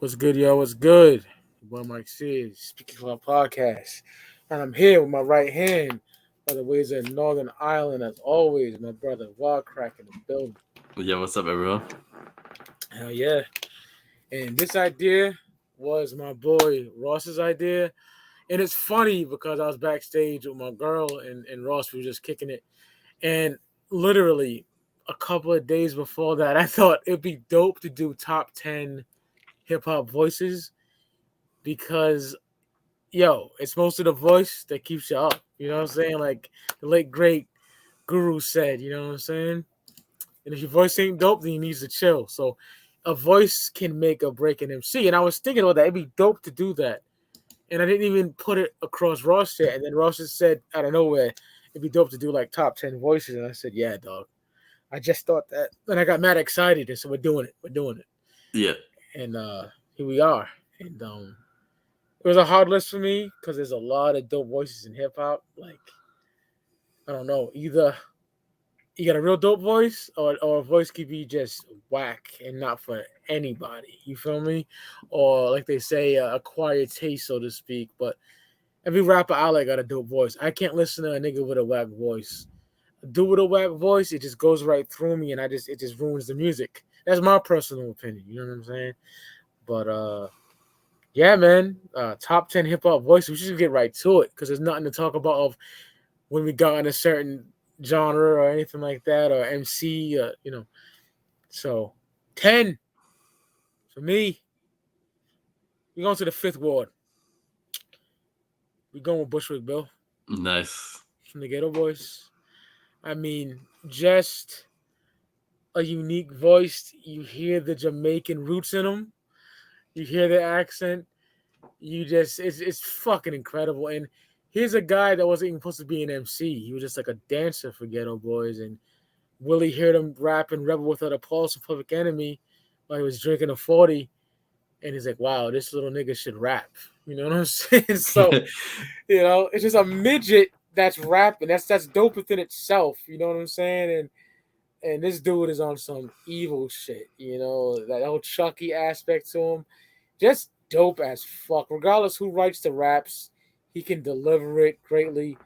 What's good, yo? What's good? Boy, Mike Sears, Speaking Clout Podcast. And I'm here with my right hand, by the ways of Northern Ireland, as always. My brother, Crack in the building. Yeah, what's up, everyone? Hell yeah. And this idea was my boy Ross's idea. And it's funny because I was backstage with my girl and Ross, we were just kicking it. And literally a couple of days before that, I thought it'd be dope to do top 10 hip hop voices because it's most of the voice that keeps you up. You know what I'm saying? Like the late great Guru said, you know what I'm saying? And if your voice ain't dope, then you need to chill. So a voice can make or break an MC. And I was thinking about that. It'd be dope to do that. And I didn't even put it across Ross yet. And then Ross just said out of nowhere, it'd be dope to do like top 10 voices. And I said, yeah, dog. I just thought that. And I got mad excited. And so we're doing it. We're doing it. Yeah. And here we are. And it was a hard list for me because there's a lot of dope voices in hip hop. Like, I don't know, either you got a real dope voice or a voice could be just whack and not for anybody. You feel me? Or like they say, acquired taste, so to speak. But every rapper out there got a dope voice. I can't listen to a nigga with a whack voice. A dude with a whack voice, it just goes right through me and it just ruins the music. That's my personal opinion. You know what I'm saying? But yeah, man. Top 10 hip hop voices. We should get right to it because there's nothing to talk about of when we got in a certain genre or anything like that or MC, So 10 for me. We're going to the fifth ward. We're going with Bushwick Bill Nice. from the Ghetto Boys. I mean, just a unique voice. You hear the Jamaican roots in him. You hear the accent. It's fucking incredible. And here's a guy that wasn't even supposed to be an MC. He was just like a dancer for Ghetto Boys. And Willie heard him rap and rebel without a pulse of Public Enemy while he was drinking a 40. And he's like, wow, this little nigga should rap. You know what I'm saying? So, it's just a midget that's rapping. That's dope within itself. You know what I'm saying? And this dude is on some evil shit. That whole Chucky aspect to him. Just dope as fuck. Regardless who writes the raps, he can deliver it greatly.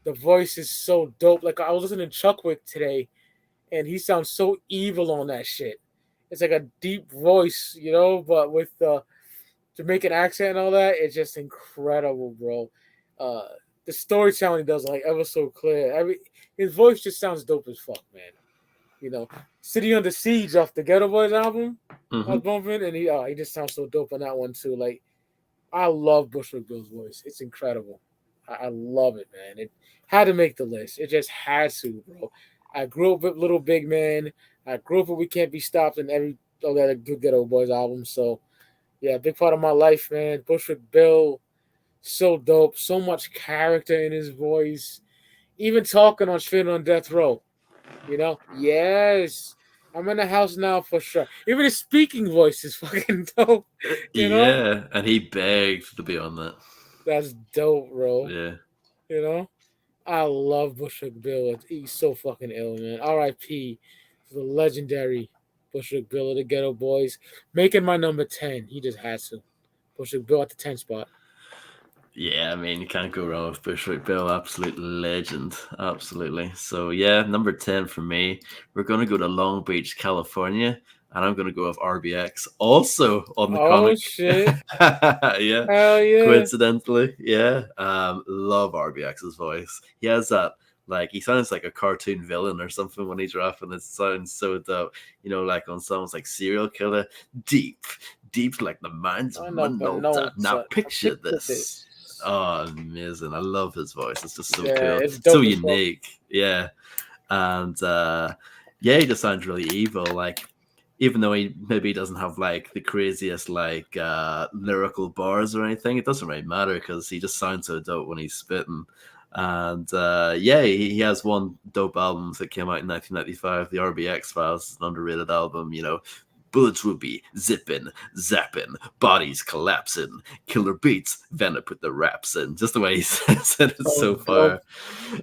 The voice is so dope. Like I was listening to Chuckwick today, and he sounds so evil on that shit. It's like a deep voice, but with the Jamaican accent and all that, it's just incredible, bro. The storytelling he does like ever so clear. His voice just sounds dope as fuck, man. City Under Siege off the Ghetto Boys album. I was bumping, and he just sounds so dope on that one too. Like, I love Bushwick Bill's voice. It's incredible. I love it, man. It had to make the list. It just had to, bro. I grew up with Little Big Man. I grew up with We Can't Be Stopped and every other good Ghetto Boys album. So, yeah, big part of my life, man. Bushwick Bill, so dope. So much character in his voice. Even talking on Straight on Death Row. Yes. I'm in the house now for sure. Even his speaking voice is fucking dope. Yeah, and he begged to be on that. That's dope, bro. Yeah. I love Bushwick Bill. He's so fucking ill, man. R.I.P. to the legendary Bushwick Bill of the Ghetto Boys. Making my number 10. He just has to. Bushwick Bill at the 10 spot. Yeah, I mean, you can't go wrong with Bushwick Bill. Absolute legend. Absolutely. So, yeah, number 10 for me. We're going to go to Long Beach, California. And I'm going to go with RBX. Also on the comic. Oh, shit. Yeah. Hell yeah. Coincidentally. Yeah. Love RBX's voice. He has that, like, he sounds like a cartoon villain or something when he's rapping. It sounds so dope. Like on songs like Serial Killer. Deep like the minds of Manota. Now picture this. Oh, amazing. I love his voice. It's just so cool. It's so unique. Yeah. And he just sounds really evil. Like, even though he maybe doesn't have like the craziest like lyrical bars or anything, it doesn't really matter because he just sounds so dope when he's spitting. And he has one dope album that came out in 1995, the RBX Files, an underrated album, bullets will be zipping, zapping, bodies collapsing, killer beats, Venom put the raps in. Just the way he says it, it's So so dope. fire.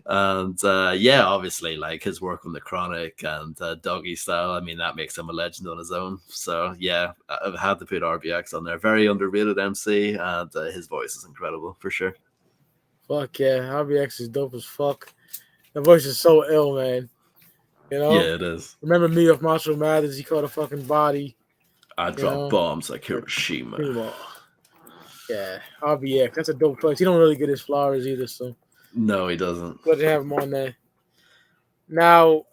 And yeah, obviously, like his work on the Chronic and Doggy Style, I mean, that makes him a legend on his own. So yeah, I've had to put RBX on there. Very underrated MC, and his voice is incredible for sure. Fuck yeah, RBX is dope as fuck. The voice is so ill, man. You know, Yeah, it is. remember me of Marshall Mathers? He caught a fucking body. I You drop know, bombs like like Hiroshima. Primo. Yeah, RBX. That's a dope place. He don't really get his flowers either, so No, he doesn't. glad to have him on there. Now,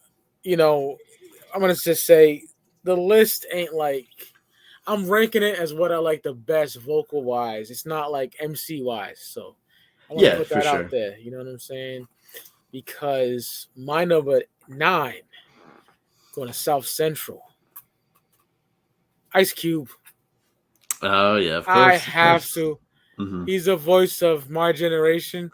you know, I'm gonna just say the list ain't like I'm ranking it as what I like the best vocal wise. It's not like MC wise. So I want to Yeah, put for that out sure. there. You know what I'm saying? Because my number 9 going to South Central. Ice Cube. Oh yeah, I of have course. to. Hmm. He's the voice of my generation.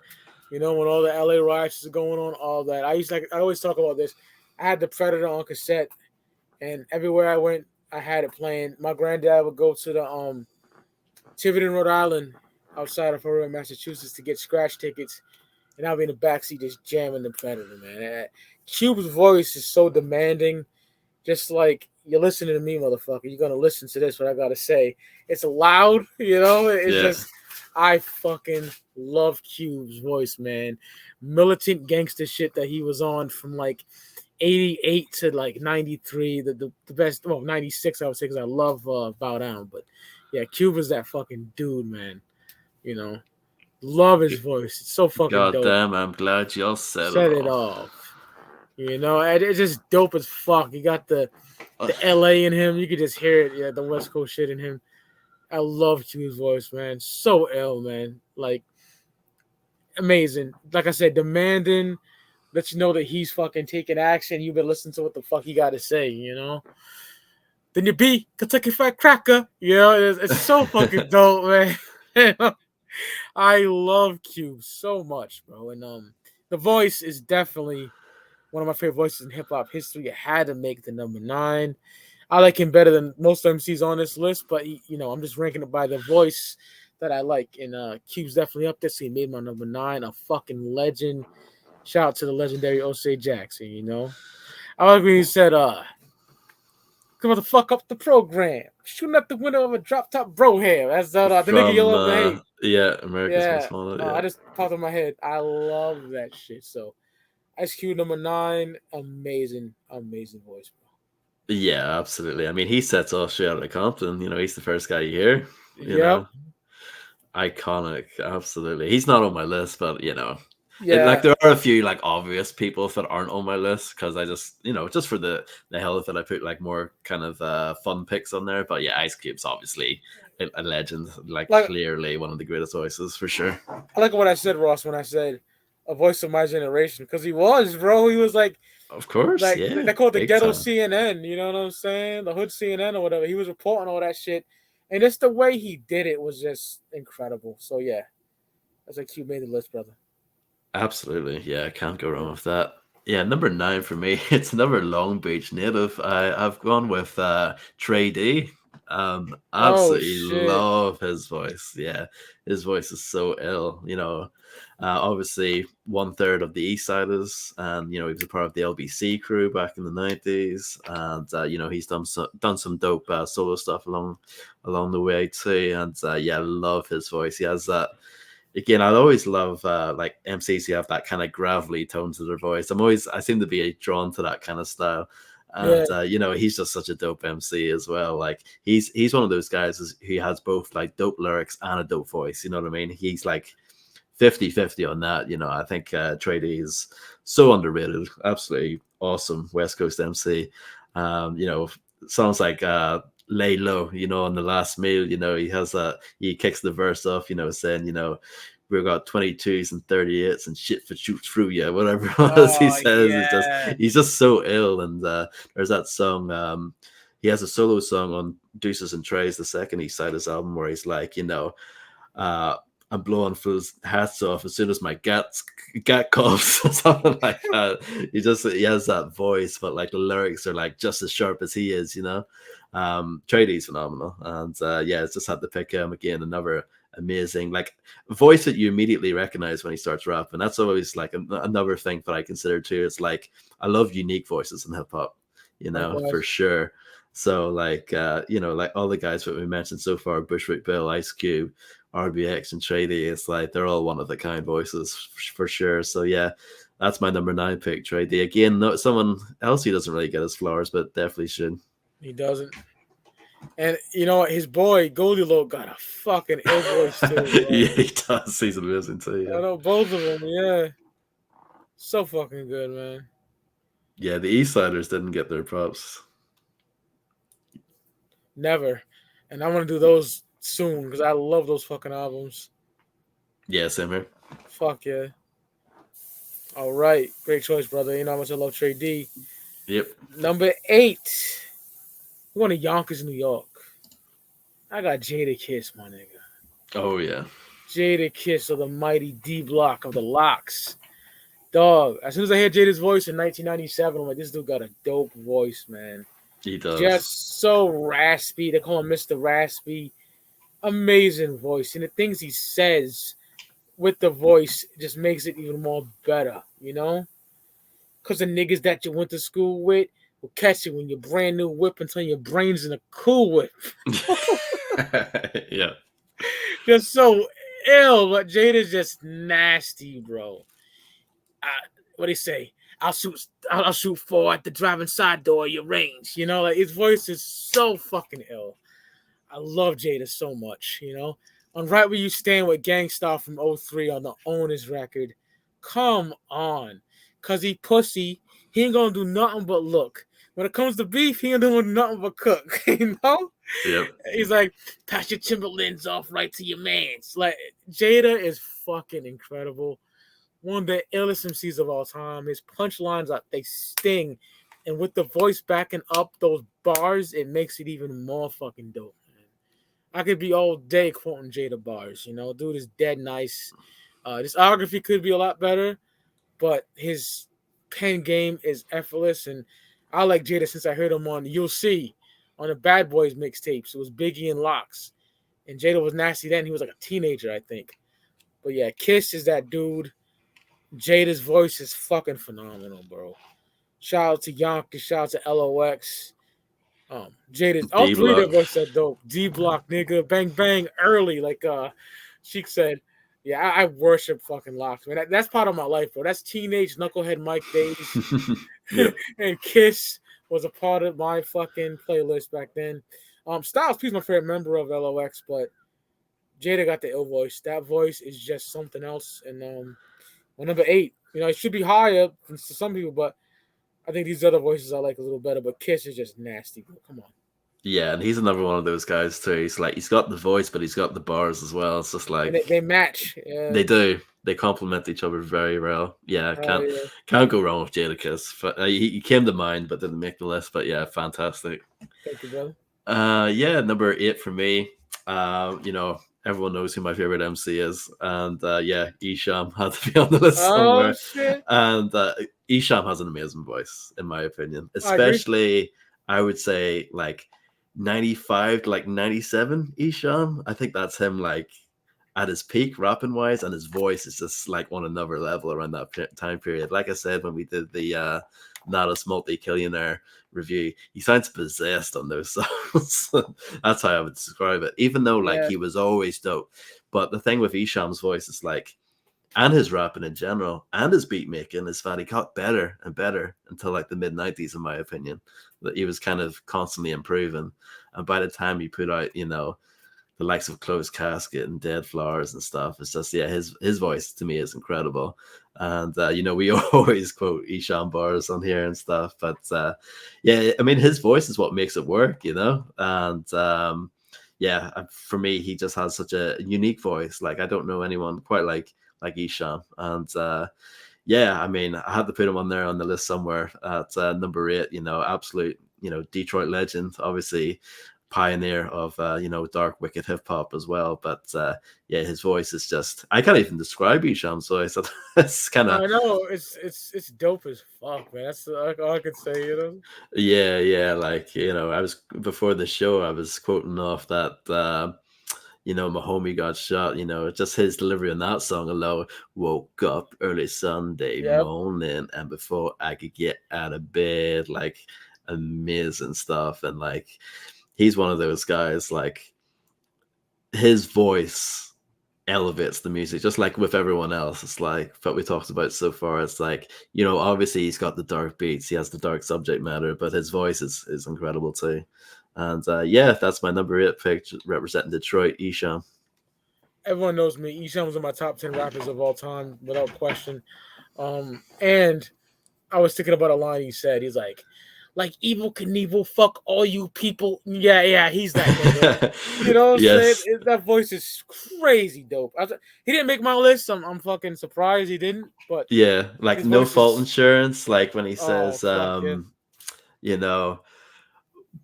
You know, when all the LA riots is going on, all that. I always talk about this. I had the Predator on cassette, and everywhere I went, I had it playing. My granddad would go to the Tiverton, Rhode Island, outside of Aurora, Massachusetts, to get scratch tickets, and I'll be in the backseat just jamming the Predator, man. Cube's voice is so demanding, just like you're listening to me, motherfucker. You're gonna listen to this, what I gotta say. It's loud, you know. It's Yeah, just, I fucking love Cube's voice, man. Militant gangster shit that he was on from like 88 to like 93, the best, well, 96, I would say, because I love Bow Down. But yeah, Cube is that fucking dude, man. You know, love his voice. It's so fucking god dope. damn, I'm glad y'all said it Set it all. off. You know, and it's just dope as fuck. You got the LA in him. You could just hear it. Yeah, the West Coast shit in him. I love Cube's voice, man. So ill, man. Like, amazing. Like I said, demanding. Let you know that he's fucking taking action. You've been listening to what the fuck he got to say, you know? Then you be Kentucky Fried Cracker. You know, it's so fucking dope, man. I love Cube so much, bro. And the voice is definitely one of my favorite voices in hip hop history. It had to make the number 9. I like him better than most MCs on this list, but you know, I'm just ranking it by the voice that I like. And Cube's definitely up there, so he made my number 9. A fucking legend. Shout out to the legendary Osei Jackson, you know. I like when he said, come on to fuck up the program. Shooting up the window of a drop top bro hair. That's the nigga you From love to hate. yeah, America's Yeah. Most Wanted. I Yeah, just popped in my head. I love that shit. So Ice Cube number 9, amazing, amazing voice, bro. yeah, absolutely. I mean, he sets off straight out of Compton. You know, he's the first guy you hear. You Yep. know, iconic. Absolutely. He's not on my list, but you know, like Yeah. there are a few like obvious people that aren't on my list because I just just for the hell of it, I put like more kind of fun picks on there. But yeah, Ice Cube's obviously a legend, like Like clearly one of the greatest voices for sure. I like what I said, Ross, when I said a voice of my generation, because he was, bro. He was Of course, like yeah, they call it the big ghetto time. CNN. You know what I'm saying? The hood CNN or whatever. He was reporting all that shit, and just the way he did it was just incredible. So yeah, that's like you made the list, brother. Absolutely, yeah, can't go wrong with that. Yeah, number 9 for me, it's another Long Beach native. I've gone with Trey D. Oh Absolutely shit. love his voice. Yeah, his voice is so ill. Obviously 1/3 of the East Siders, and he was a part of the LBC crew back in the 90s, and he's done some dope solo stuff along the way too. And yeah, love his voice. He has that. Again, I always love like MCs who have that kind of gravelly tone to their voice. I seem to be drawn to that kind of style. Yeah. And he's just such a dope MC as well. Like he's one of those guys who has both like dope lyrics and a dope voice. You know what I mean? He's like 50-50 on that. I think Trey D is so underrated. Absolutely awesome West Coast MC. Sounds like Lay Low, on the last meal, he kicks the verse off, saying, we've got 22s and 38s and shit for shoots through you, whatever it was he Oh says. yeah. He's just so ill. And there's that song, he has a solo song on Deuces and Trays, the second East Siders album, where he's like, uh, I'm blowing fools' hats off as soon as my gat coughs or something like that. He has that voice, but like the lyrics are like just as sharp as he is. Tradee's phenomenal, and yeah, it's just had to pick him again. Another amazing like voice that you immediately recognize when he starts rapping. That's always like another thing that I consider too. It's like I love unique voices in hip hop, for Likewise. sure. So like like all the guys that we mentioned so far, Bushwick Bill, Ice Cube, RBX, and Tradey, it's like they're all one of the kind voices for sure. So yeah, that's my number 9 pick, Tradey. Again, no, someone else who doesn't really get his flowers, but definitely should. He doesn't. And you know what? His boy Goldie Low got a fucking ill voice too, Yeah, bro. he does. He's amazing too. I Yeah, know both of them. Yeah, so fucking good, man. yeah. The East Siders didn't get their props. Never. And I want to do those soon because I love those fucking albums. Yeah, same here. Fuck yeah. All right, great choice, brother. You know how much I love Trey D. Yep. Number 8. We going to Yonkers, New York. I got Jada Kiss, my nigga. Oh yeah, Jada Kiss of the mighty D Block of the Locks. Dog, as soon as I heard Jada's voice in 1997, I'm like, this dude got a dope voice, man. he does. Just so raspy. They call him Mr. Raspy. Amazing voice. And the things he says with the voice just makes it even more better, you know? Because the niggas that you went to school with will catch you when you're brand new whip and turn your brains in a cool whip. Yeah. Just so ill, but Jada's just nasty, bro. What do you say? I'll shoot 4 at the driving side door of your range. You know, like his voice is so fucking ill. I love Jada so much, you know. On Right Where You Stand with Gangstar from '03 on the Owners record. Come on. Cause he pussy. He ain't gonna do nothing but look. When it comes to beef, he ain't doing nothing but cook. You know? Yep. He's like, pass your Timberlands off right to your mans. Like Jada is fucking incredible. One of the illest MCs of all time. His punchlines they sting. And with the voice backing up those bars, it makes it even more fucking dope. I could be all day quoting Jada bars. You know, dude is dead nice. Discography could be a lot better, but his pen game is effortless. And I like Jada since I heard him on You'll See on the Bad Boys mixtapes. It was Biggie and Locks. And Jada was nasty then. He was like a teenager, I think. But yeah, Kiss is that dude. Jada's voice is fucking phenomenal, bro. Shout out to Yonkers. Shout out to LOX. Jada's all D three of their Block. voices are dope. D Block, nigga, bang bang early, like Sheik said. Yeah, I worship fucking Locks, man. That's part of my life, bro. That's teenage knucklehead Mike days. Yep. And Kiss was a part of my fucking playlist back then. Styles P's my favorite member of LOX, but Jada got the ill voice. That voice is just something else. And well, number 8, you know, it should be higher to some people, but I think these other voices I like a little better. But Kiss is just nasty, bro. Come on. Yeah, and he's another one of those guys too. He's like he's got the voice, but he's got the bars as well. It's just And like they match. Yeah. they do. They complement each other very well. Yeah, can't Yeah. can't go wrong with Jadakiss. He came to mind, but didn't make the list. But yeah, fantastic. Thank you, brother. Yeah, number 8 for me. Everyone knows who my favorite MC is, and yeah, Isham had to be on the list Oh somewhere. shit! And Isham has an amazing voice, in my opinion. I agree. Especially, I would say like 95 to like 97 Isham. I think that's him like at his peak rapping wise, and his voice is just like on another level around that time period. Like I said, when we did the Natus Multi-Killionaire review, he sounds possessed on those songs. That's how I would describe it. Even though like Yeah. he was always dope. But the thing with Isham's voice is like, and his rapping in general, and his beat making is that he got better and better until like the mid-90s, in my opinion. That he was kind of constantly improving. And by the time he put out, the likes of Closed Casket and Dead Flowers and stuff, it's just, yeah, his voice to me is incredible. And we always quote Isham bars on here and stuff, but yeah, I mean, his voice is what makes it work, and yeah, for me, he just has such a unique voice. Like I don't know anyone quite like Isham. And yeah, I mean, I had to put him on there on the list somewhere at number 8. Absolute Detroit legend, obviously. pioneer of dark wicked hip hop as well. But yeah, his voice is just, I can't even describe Isham's voice. It's kind of, I know it's dope as fuck, man. That's all I could say, you know. yeah, like, I was, before the show, I was quoting off that my homie got shot, just his delivery on that song alone. Woke up early Sunday Yep. morning, and before I could get out of bed, like, amazing stuff. And like, he's one of those guys, like, his voice elevates the music, just like with everyone else. It's like what we talked about so far. It's like, obviously he's got the dark beats, he has the dark subject matter, but his voice is incredible too. And yeah, that's my number 8 pick, representing Detroit, Esham. Everyone knows me. Esham was in my top 10 rappers of all time, without question. And I was thinking about a line he said. He's like Evil Knievel, fuck all you people. Yeah, he's that nigga. You know what I'm saying? Yes. That voice is crazy dope. He didn't make my list. I'm fucking surprised he didn't. But Yeah, like his No voice Fault is, Insurance, like when he oh says, fuck yeah. you know,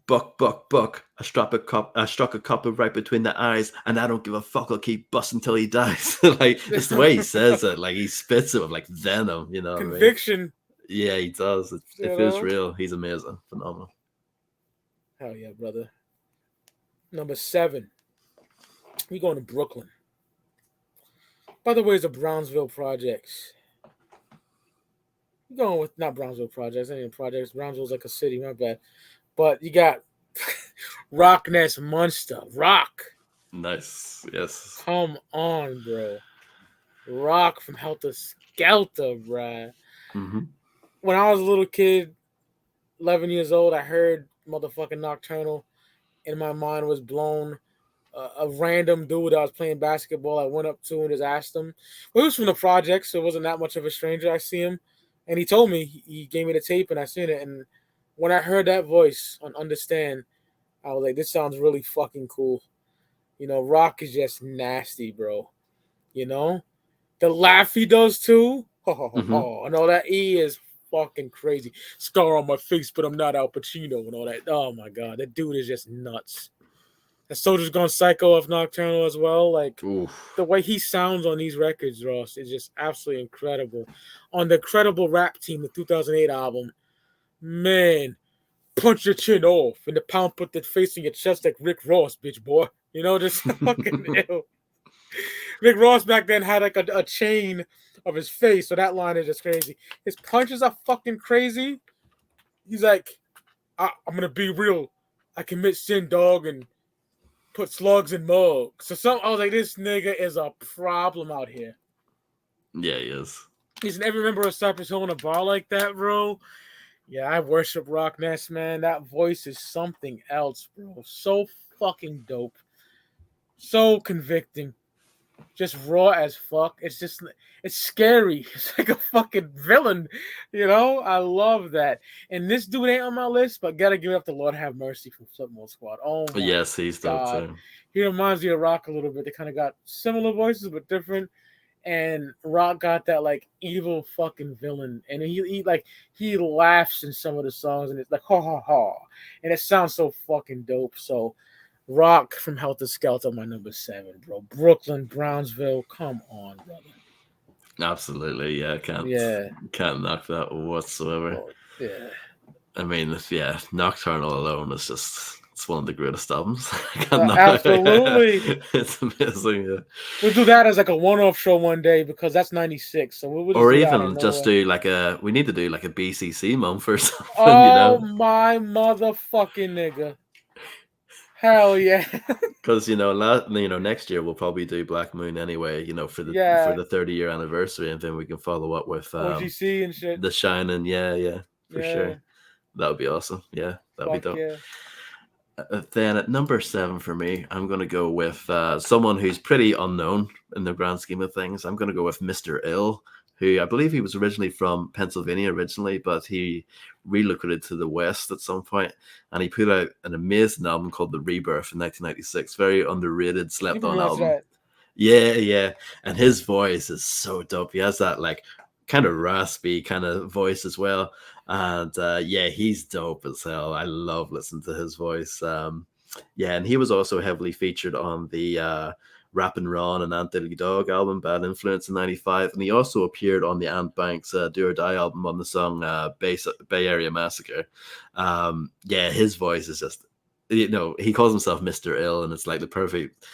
buck, buck, buck. I struck a copper right between the eyes, and I don't give a fuck. I'll keep busting till he dies. Like, just the way he says it, like he spits it with like venom. You know what I mean? Conviction. Yeah, he does. It You feels know? real. He's amazing, phenomenal. Hell yeah, brother. Number 7. We going to Brooklyn. By the way, it's the Brownsville Projects. We going with not Brownsville Projects, any projects. Brownsville's like a city, my bad. But you got Rock Ness Munster. Rock. Nice. Yes. Come on, bro. Rock from Helter Skelter, bruh. Mm-hmm. When I was a little kid, 11 years old, I heard motherfucking Nocturnal, and my mind was blown. A random dude I was playing basketball, I went up to and just asked him. Well, he was from the project, so it wasn't that much of a stranger. I see him, and he told me, he gave me the tape, and I seen it. And when I heard that voice on Understand, I was like, this sounds really fucking cool. Rock is just nasty, bro. You know? The laugh he does too. Mm-hmm. And all that. He is fucking crazy. Scar on my face, but I'm not Al Pacino and all that. Oh my god, that dude is just nuts. The Soldier's Gone Psycho of Nocturnal as well. Like, Oof. the way he sounds on these records, Ross, is just absolutely incredible. On the Credible Rap Team, the 2008 album, man, punch your chin off, and the pound put the face in your chest like Rick Ross, bitch boy. Just fucking ill. Rick Ross back then had like a chain of his face, so that line is just crazy. His punches are fucking crazy. He's like, I'm gonna be real. I commit sin, dog, and put slugs in mugs. So I was like, this nigga is a problem out here. Yeah, he is. He's every member of Cypress Hill in a bar like that, bro. Yeah, I worship Rock Ness, man. That voice is something else, bro. So fucking dope. So convicting. Just raw as fuck. It's scary. It's like a fucking villain, I love that. And this dude ain't on my list, but gotta give it up to Lord Have Mercy from Flipmode Squad. Oh my Yes, he's dope god, too. he reminds me of Rock a little bit. They kind of got similar voices but different. And Rock got that like evil fucking villain, and he laughs in some of the songs, and it's like ha ha ha, and it sounds so fucking dope. So Rock from Helter Skelter, my number 7, bro. Brooklyn, Brownsville, come on, brother. Absolutely, yeah. Can't knock that whatsoever. Oh, yeah. I mean, yeah, Nocturnal alone is it's one of the greatest albums. Absolutely. It's amazing. Yeah. We'll do that as like a one-off show one day because that's 96. So we'll just Or do that. even just do like we need to do like a BCC month or something. Oh my motherfucking nigga. Hell yeah. Because next year we'll probably do Black Moon anyway, for the 30-year anniversary, and then we can follow up with OGC and shit. The Shining. Yeah, for sure. That would be awesome. Yeah, that'd be dope. Yeah. Then at number 7 for me, I'm going to go with someone who's pretty unknown in the grand scheme of things. I'm going to go with Mr. Ill, who I believe he was originally from Pennsylvania but he relocated to the West at some point, and he put out an amazing album called The Rebirth in 1996. Very underrated, slept on album. That. Yeah. And his voice is so dope. He has that like kind of raspy kind of voice as well. And he's dope as hell. I love listening to his voice. Yeah, and he was also heavily featured on the Rappin' Ron and Ant Diddley Dog album, Bad Influence in '95, and he also appeared on the Ant Banks Do or Die album on the song Bay Area Massacre. Yeah, his voice is just, he calls himself Mr. Ill, and it's like the perfect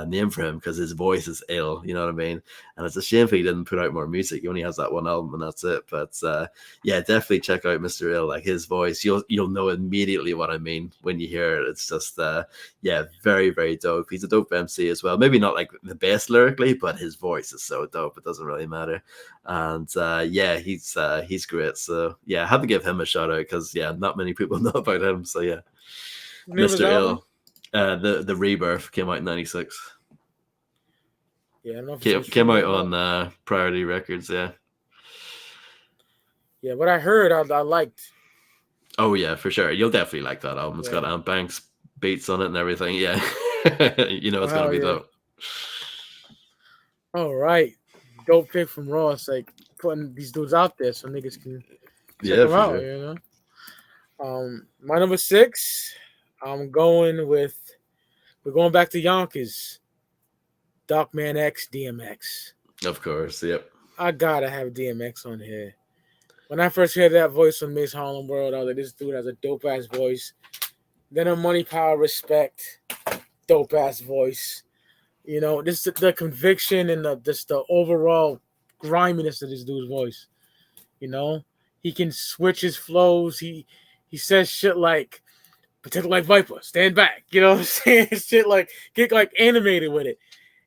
name for him because his voice is ill, you know what I mean? And it's a shame he didn't put out more music. He only has that one album and that's it. But yeah, definitely check out Mr. Ill. Like his voice, you'll know immediately what I mean when you hear it. It's just yeah, very, very dope. He's a dope MC as well. Maybe not like the best lyrically, but his voice is so dope. It doesn't really matter. And yeah, he's great. So yeah, I had to give him a shout out because yeah, not many people know about him. So yeah, Name of his Mr. album? Ill. The Rebirth came out in '96. Yeah, I don't know if Came out on Priority Records. Yeah. Yeah, what I heard, I liked. Oh yeah, for sure. You'll definitely like that album. It's got Yeah. Ant Banks beats on it and everything. Yeah, you know Oh it's gonna hell be yeah! dope. All right, dope pick from Ross. Like putting these dudes out there so niggas can check Yeah, them for out. sure. You know. My number 6. I'm going with. We're going back to Yonkers. Darkman X, DMX. Of course. Yep. I gotta have DMX on here. When I first heard that voice on Miss Harlem World, I was like, this dude has a dope ass voice. Then a Money, Power, Respect, dope ass voice. You know, this the conviction and the overall griminess of this dude's voice. You know, he can switch his flows. He says shit like "protect like Viper, stand back." You know what I'm saying? Shit like get like animated with it.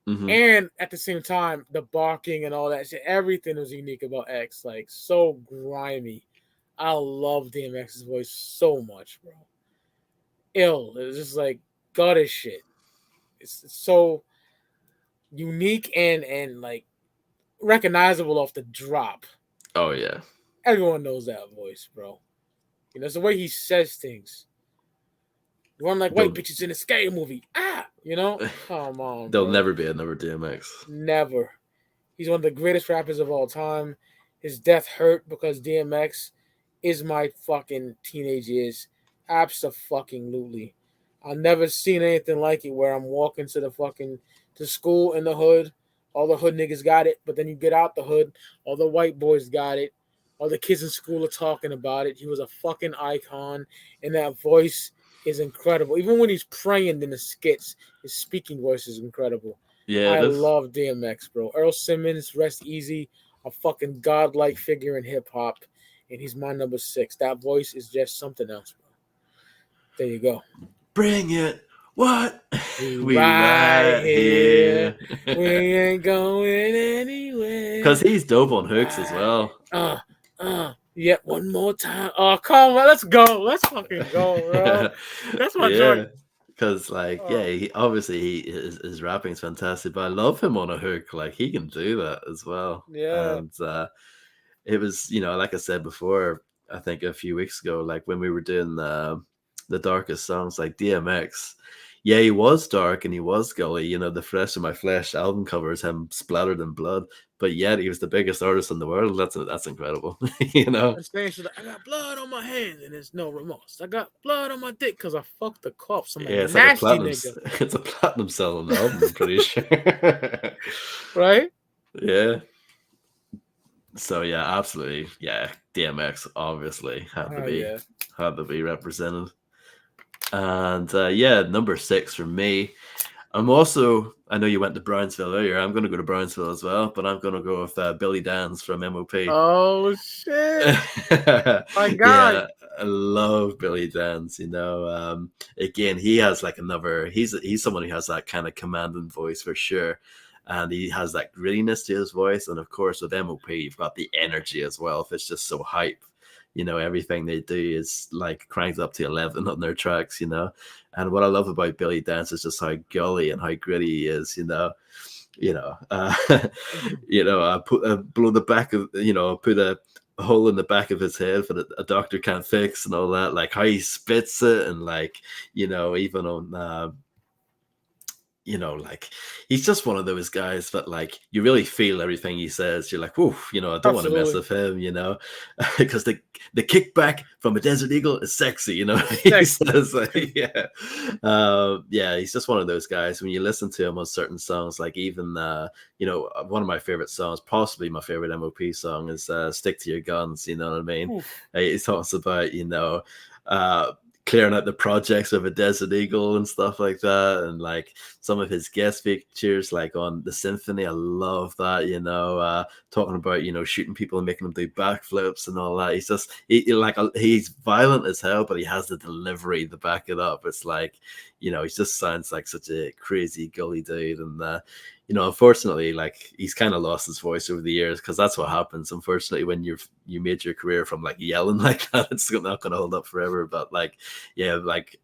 Mm-hmm. And at the same time, the barking and all that shit, everything was unique about X. Like so grimy. I love DMX's voice so much, bro. Ill. It's just like goddess shit. It's so unique and like recognizable off the drop. Oh yeah. Everyone knows that voice, bro. You know, it's the way he says things. Run like white bitches in a scary movie. You know? Come on, There'll bro. never be another DMX. Never. He's one of the greatest rappers of all time. His death hurt because DMX is my fucking teenage years. Abso-fucking-lutely. I've never seen anything like it where I'm walking to school in the hood. All the hood niggas got it, but then you get out the hood, all the white boys got it. All the kids in school are talking about it. He was a fucking icon, and that voice is incredible. Even when he's praying in the skits, his speaking voice is incredible. Yeah, I love DMX, bro. Earl Simmons, rest easy, a fucking godlike figure in hip hop, and he's my number 6. That voice is just something else, bro. There you go. Bring it. What? We right here. We ain't going anywhere. Because he's dope on hooks as well. Yeah, one more time. Oh, come on, let's go. Let's fucking go, bro. That's my joint. Because obviously his rapping is fantastic, but I love him on a hook. Like he can do that as well. Yeah. And it was, like I said before, I think a few weeks ago, like when we were doing the darkest songs, like DMX. Yeah, he was dark and he was gully. The Flesh of My Flesh album cover is him splattered in blood, but yet he was the biggest artist in the world. That's incredible. I got blood on my hands and there's no remorse. I got blood on my dick because I fucked the cops. I'm it's nasty like nigga. It's a platinum selling album, I'm pretty sure. Right? Yeah. So yeah, absolutely. Yeah, DMX obviously had to be represented. And yeah, number 6 for me. I know you went to Brownsville earlier. I'm going to go to Brownsville as well, but I'm going to go with Billy Danze from MOP. Oh, shit. My God. Yeah, I love Billy Danze. Again, he has he's someone who has that kind of commanding voice for sure. And he has that grittiness to his voice. And of course, with MOP, you've got the energy as well. If it's just so hype. Everything they do is like cranked up to 11 on their tracks, And what I love about Billy Danze is just how gully and how gritty he is, I blow the back of, put a hole in the back of his head that a doctor can't fix and all that, like how he spits it. And like, even on, like he's just one of those guys that like you really feel everything he says. You're like, whoa, I don't want to mess Absolutely. with him, because the kickback from a Desert Eagle is sexy, It's he sexy. says, like, yeah, yeah, he's just one of those guys. When you listen to him on certain songs, like even one of my favorite songs, possibly my favorite MOP song, is "Stick to Your Guns." You know what I mean? Oof. He talks about uh clearing out the projects with a Desert Eagle and stuff like that, and like some of his guest features, like on the Symphony. I love that, talking about shooting people and making them do backflips and all that. He's just he's violent as hell, but he has the delivery to back it up. It's like he just sounds like such a crazy gully dude, and unfortunately, like he's kind of lost his voice over the years, because that's what happens. Unfortunately, when you made your career from like yelling like that, it's not going to hold up forever. But like, yeah, like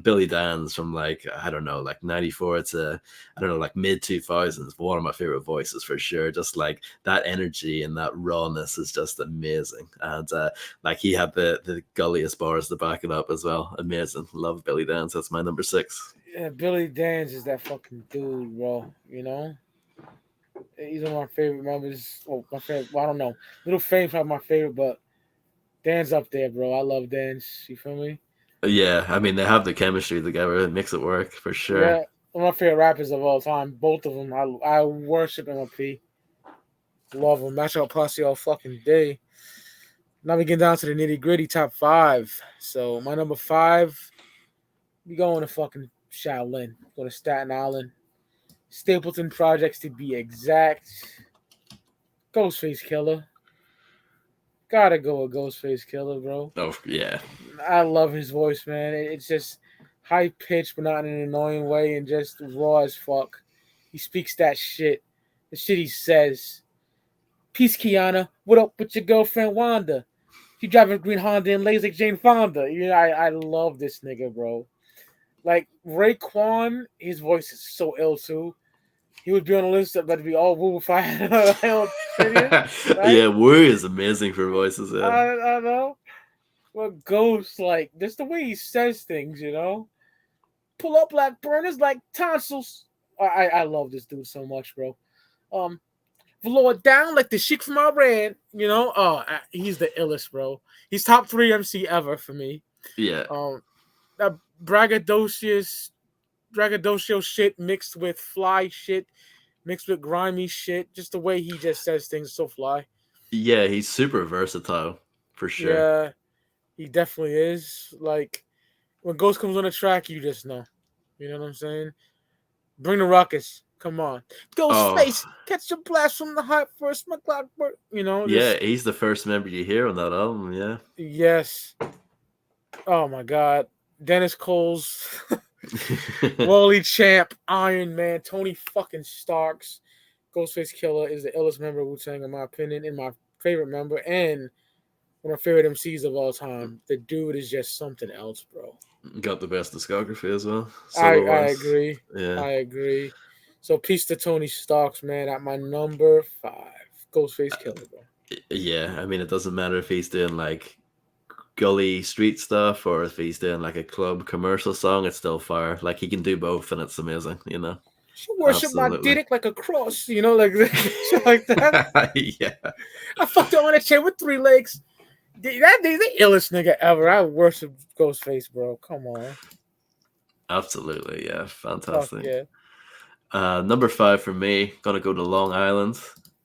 Billy Dan's from like, I don't know, like 94 to, I don't know, like mid 2000s, one of my favorite voices for sure. Just like that energy and that rawness is just amazing. And like he had the gulliest bars to back it up as well. Amazing. Love Billy Dan's. That's my number 6. Yeah, Billy Danz is that fucking dude, bro. He's one of my favorite members. Well, my favorite. Well, I don't know. Little Fame's probably my favorite, but Dan's up there, bro. I love Dan's. You feel me? Yeah, I mean, they have the chemistry together. It makes it work for sure. Yeah, one of my favorite rappers of all time. Both of them. I worship MLP. Love them. Match up Posse all fucking day. Now we get down to the nitty gritty top 5. So my number 5, we going to fucking Shaolin. Go to Staten Island. Stapleton Projects to be exact. Ghostface Killer. Gotta go with Ghostface Killer, bro. Oh yeah, I love his voice, man. It's just high pitched, but not in an annoying way, and just raw as fuck. He speaks that shit. The shit he says. Peace, Kiana. What up with your girlfriend Wanda? She driving a green Honda and lays like Jane Fonda. I love this nigga, bro. Like Raekwon, his voice is so ill too. He would be on a list that would be all woo if I had my own opinion, right? yeah. Wu is amazing for voices. I, Yeah, I know. But Ghost, like, just the way he says things. Pull up like burners, like tonsils. I love this dude so much, bro. Velour down like the chic from Iran. He's the illest, bro. He's top 3 MC ever for me. yeah. That braggadocio shit mixed with fly shit, mixed with grimy shit. Just the way he just says things is so fly. Yeah, he's super versatile for sure. Yeah, he definitely is. Like when Ghost comes on the track, you just know. You know what I'm saying? Bring the ruckus. Come on, Oh, Ghostface, catch the blast from the heart first, my clockwork. yeah, Just he's the first member you hear on that album. Yeah. yes. Oh my God, Dennis Coles, Wally Champ, Iron Man, Tony fucking Starks, Ghostface Killer is the illest member of Wu Tang in my opinion, and my favorite member, and one of my favorite MCs of all time. The dude is just something else, bro. Got the best discography as well, I solo I wise. agree. Yeah. I agree. So peace to Tony Starks, man. At my number 5, Ghostface Killer, bro. Yeah, I mean, it doesn't matter if he's doing like gully street stuff or if he's doing like a club commercial song, it's still fire. Like he can do both, and it's amazing. She worship my Absolutely. dick like a cross, like shit like that. Yeah. I fucked her on a chair with 3 legs. That the illest nigga ever. I worship Ghostface, bro. Come on. Absolutely. Yeah. Fuck Fantastic. yeah. Number 5 for me, gonna go to Long Island.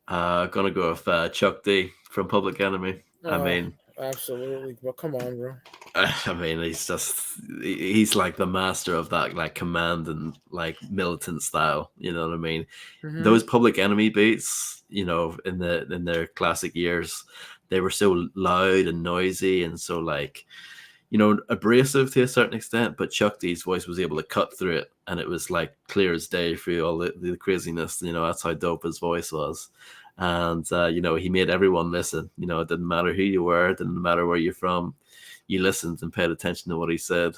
Gonna go with Chuck D from Public Enemy. I Oh, mean, absolutely, bro. Come on, bro. I mean, he's like the master of that like command and like militant style. You know what I mean? Mm-hmm. Those Public Enemy beats, in their classic years, they were so loud and noisy and so like abrasive to a certain extent. But Chuck D's voice was able to cut through it, and it was like clear as day through all the craziness. That's how dope his voice was. And he made everyone listen. It didn't matter who you were, it didn't matter where you're from, you listened and paid attention to what he said.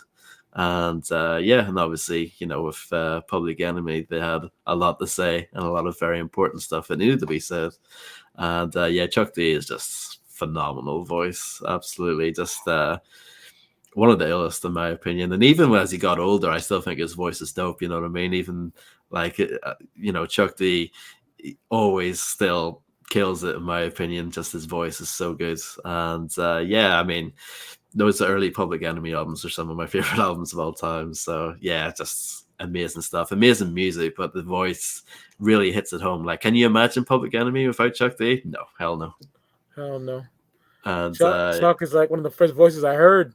And and obviously, with Public Enemy, they had a lot to say and a lot of very important stuff that needed to be said. And Chuck D is just phenomenal voice, absolutely. Just one of the illest in my opinion. And even as he got older, I still think his voice is dope. You know what I mean? Even like Chuck D always still kills it in my opinion. Just his voice is so good. And yeah, I mean, those early Public Enemy albums are some of my favorite albums of all time. So yeah, just amazing stuff, amazing music, but the voice really hits it home. Like, can you imagine Public Enemy without Chuck D? No, hell no. Hell no. And Chuck is like one of the first voices I heard.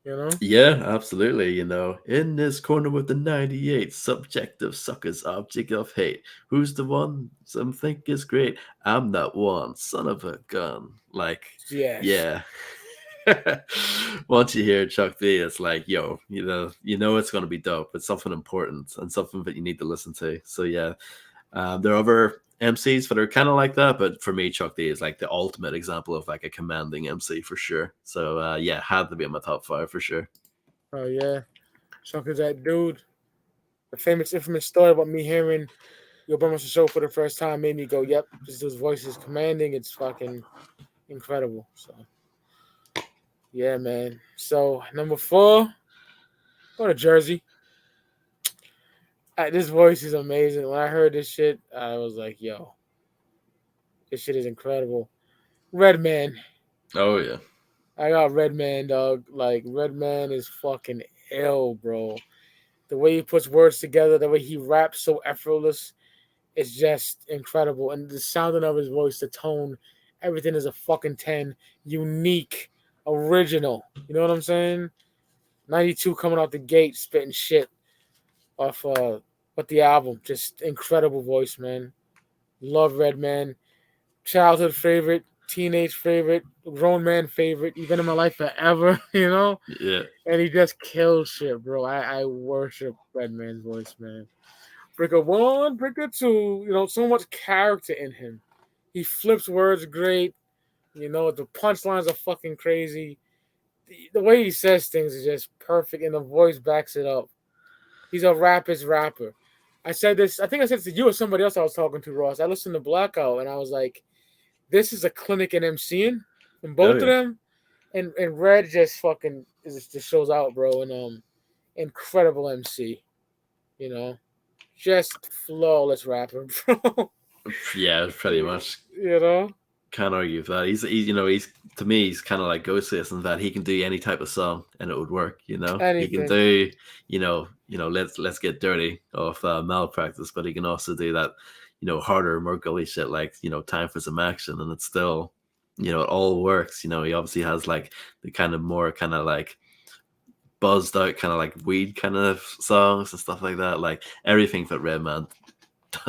You know. yeah, absolutely. In this corner with the 98, subjective suckers, object of hate. Who's the one some think is great? I'm that one, son of a gun. Like, Yes. yeah. Once you hear Chuck D, it's like, yo, you know it's gonna be dope. It's something important and something that you need to listen to. So yeah, there are other MCs that are kind of like that, but for me, Chuck D is like the ultimate example of like a commanding MC for sure. So yeah, had to be in my top five for sure. Oh yeah. Chuck is that dude. The famous, infamous story about me hearing Yo Burma's show for the first time made me go, "Yep, just his voice is commanding. It's fucking incredible." So yeah, man. So number 4, go to Jersey. This voice is amazing. When I heard this shit, I was like, "Yo, this shit is incredible." Redman. Oh yeah, I got Redman, dog. Like Redman is fucking ill, bro. The way he puts words together, the way he raps so effortless, it's just incredible. And the sounding of his voice, the tone, everything is a fucking 10. Unique, original. You know what I'm saying? 92 coming out the gate, spitting shit off with the album. Just incredible voice, man. Love Redman. Childhood favorite, teenage favorite, grown man favorite. He's been in my life forever, you know? yeah. And he just kills shit, bro. I worship Redman's voice, man. Breaker 1, Breaker 2, so much character in him. He flips words great. The punchlines are fucking crazy. The way he says things is just perfect, and the voice backs it up. He's a rapper's rapper. I said this, I think I said this to you or somebody else I was talking to, Ross. I listened to Blackout, and I was like, this is a clinic in emceeing from Oh both of yeah. them. And Red just fucking just shows out, bro. And incredible MC, you know. Just flawless rapper, bro. Yeah, pretty much. you know, Can't argue with that. He's to me, he's kind of like Ghostface in that he can do any type of song and it would work. He can anything. do, let's get dirty off Malpractice, but he can also do that, harder, more gully shit like Time for Some Action, and it's still, it all works. He obviously has like the kind of more kind of like buzzed out kind of like weed kind of songs and stuff like that. Like everything that Redman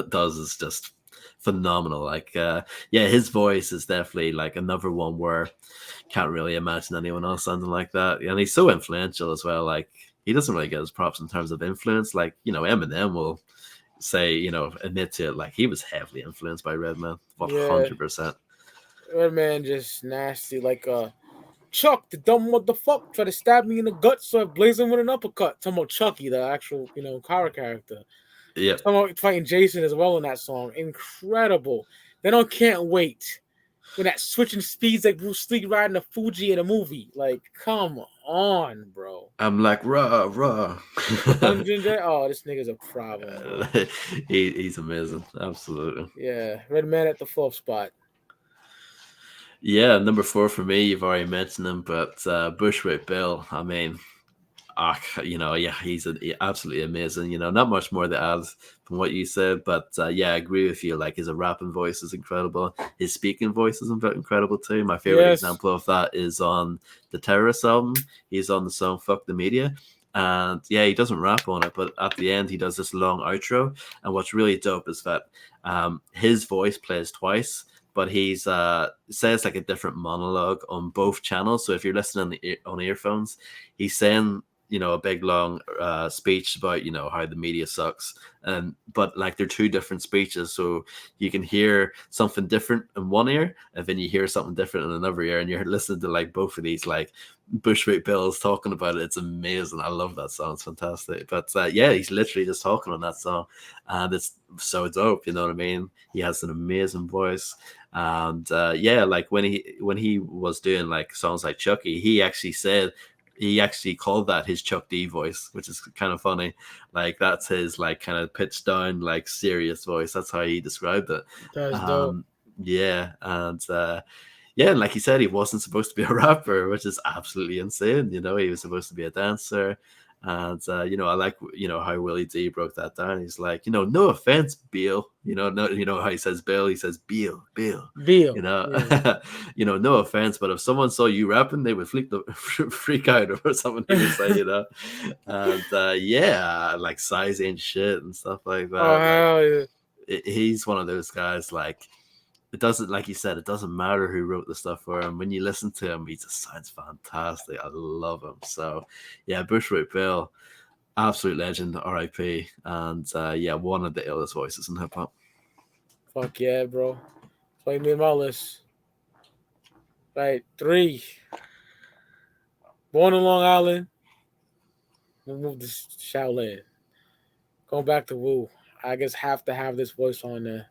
does is just phenomenal. Like yeah, his voice is definitely like another one where can't really imagine anyone else sounding like that. And he's so influential as well. Like he doesn't really get his props in terms of influence. Like Eminem will say, admit to it, like he was heavily influenced by Redman, Yeah, 100%. Redman just nasty. Like Chuck, the dumb motherfucker, tried to stab me in the gut, so I blazed him with an uppercut. Talking about Chucky, the actual, Kara character. Yeah, Talking about fighting Jason as well in that song. Incredible. Then on Can't Wait. When that switching speeds like Bruce Lee riding a Fuji in a movie. Like, come on, bro. I'm like rah rah. Oh, this nigga's a problem, bro. He's amazing, absolutely. Yeah, Redman at the 4th spot. Yeah, number 4 for me, you've already mentioned him, but Bushwick Bill, I mean, yeah, he's absolutely amazing. Not much more to add from what you said, but yeah, I agree with you. Like his rapping voice is incredible. His speaking voice is incredible too. My favorite Yes. example of that is on the Terrorist album. He's on the song "Fuck the Media." And yeah, he doesn't rap on it, but at the end he does this long outro. And what's really dope is that his voice plays twice, but he's says like a different monologue on both channels. So if you're listening on earphones, he's saying a big long speech about how the media sucks, and but like they're two different speeches, so you can hear something different in one ear and then you hear something different in another ear, and you're listening to like both of these like Bushwick Bills talking about it. It's amazing. I love that song. It's fantastic. But yeah, he's literally just talking on that song, and it's so dope. You know what I mean? He has an amazing voice. And yeah, like when he was doing like songs like Chucky, he actually said he actually called that his Chuck D voice, which is kind of funny. Like that's his like kind of pitched down, like serious voice. That's how he described it. That's dope. Um, yeah, and yeah, and like he said, he wasn't supposed to be a rapper, which is absolutely insane. You know, he was supposed to be a dancer. And you know, I like how Willie D broke that down. He's like, no offense, Bill. No, how he says Bill, he says Bill, Bill. You Bill. know, Yeah. no offense, but if someone saw you rapping, they would freak out or something. He would say, and yeah, like size ain't shit and stuff like Oh that. Like, hell yeah. he's one of those guys. Like, it doesn't, like you said, it doesn't matter who wrote the stuff for him. When you listen to him, he just sounds fantastic. I love him. So yeah, Bushwick Bill, absolute legend, R.I.P. And yeah, one of the illest voices in hip hop. Fuck yeah, bro. Play me my list. Right, 3. Born in Long Island. We moved to Shaolin. Going back to Wu. I guess have to have this voice on there.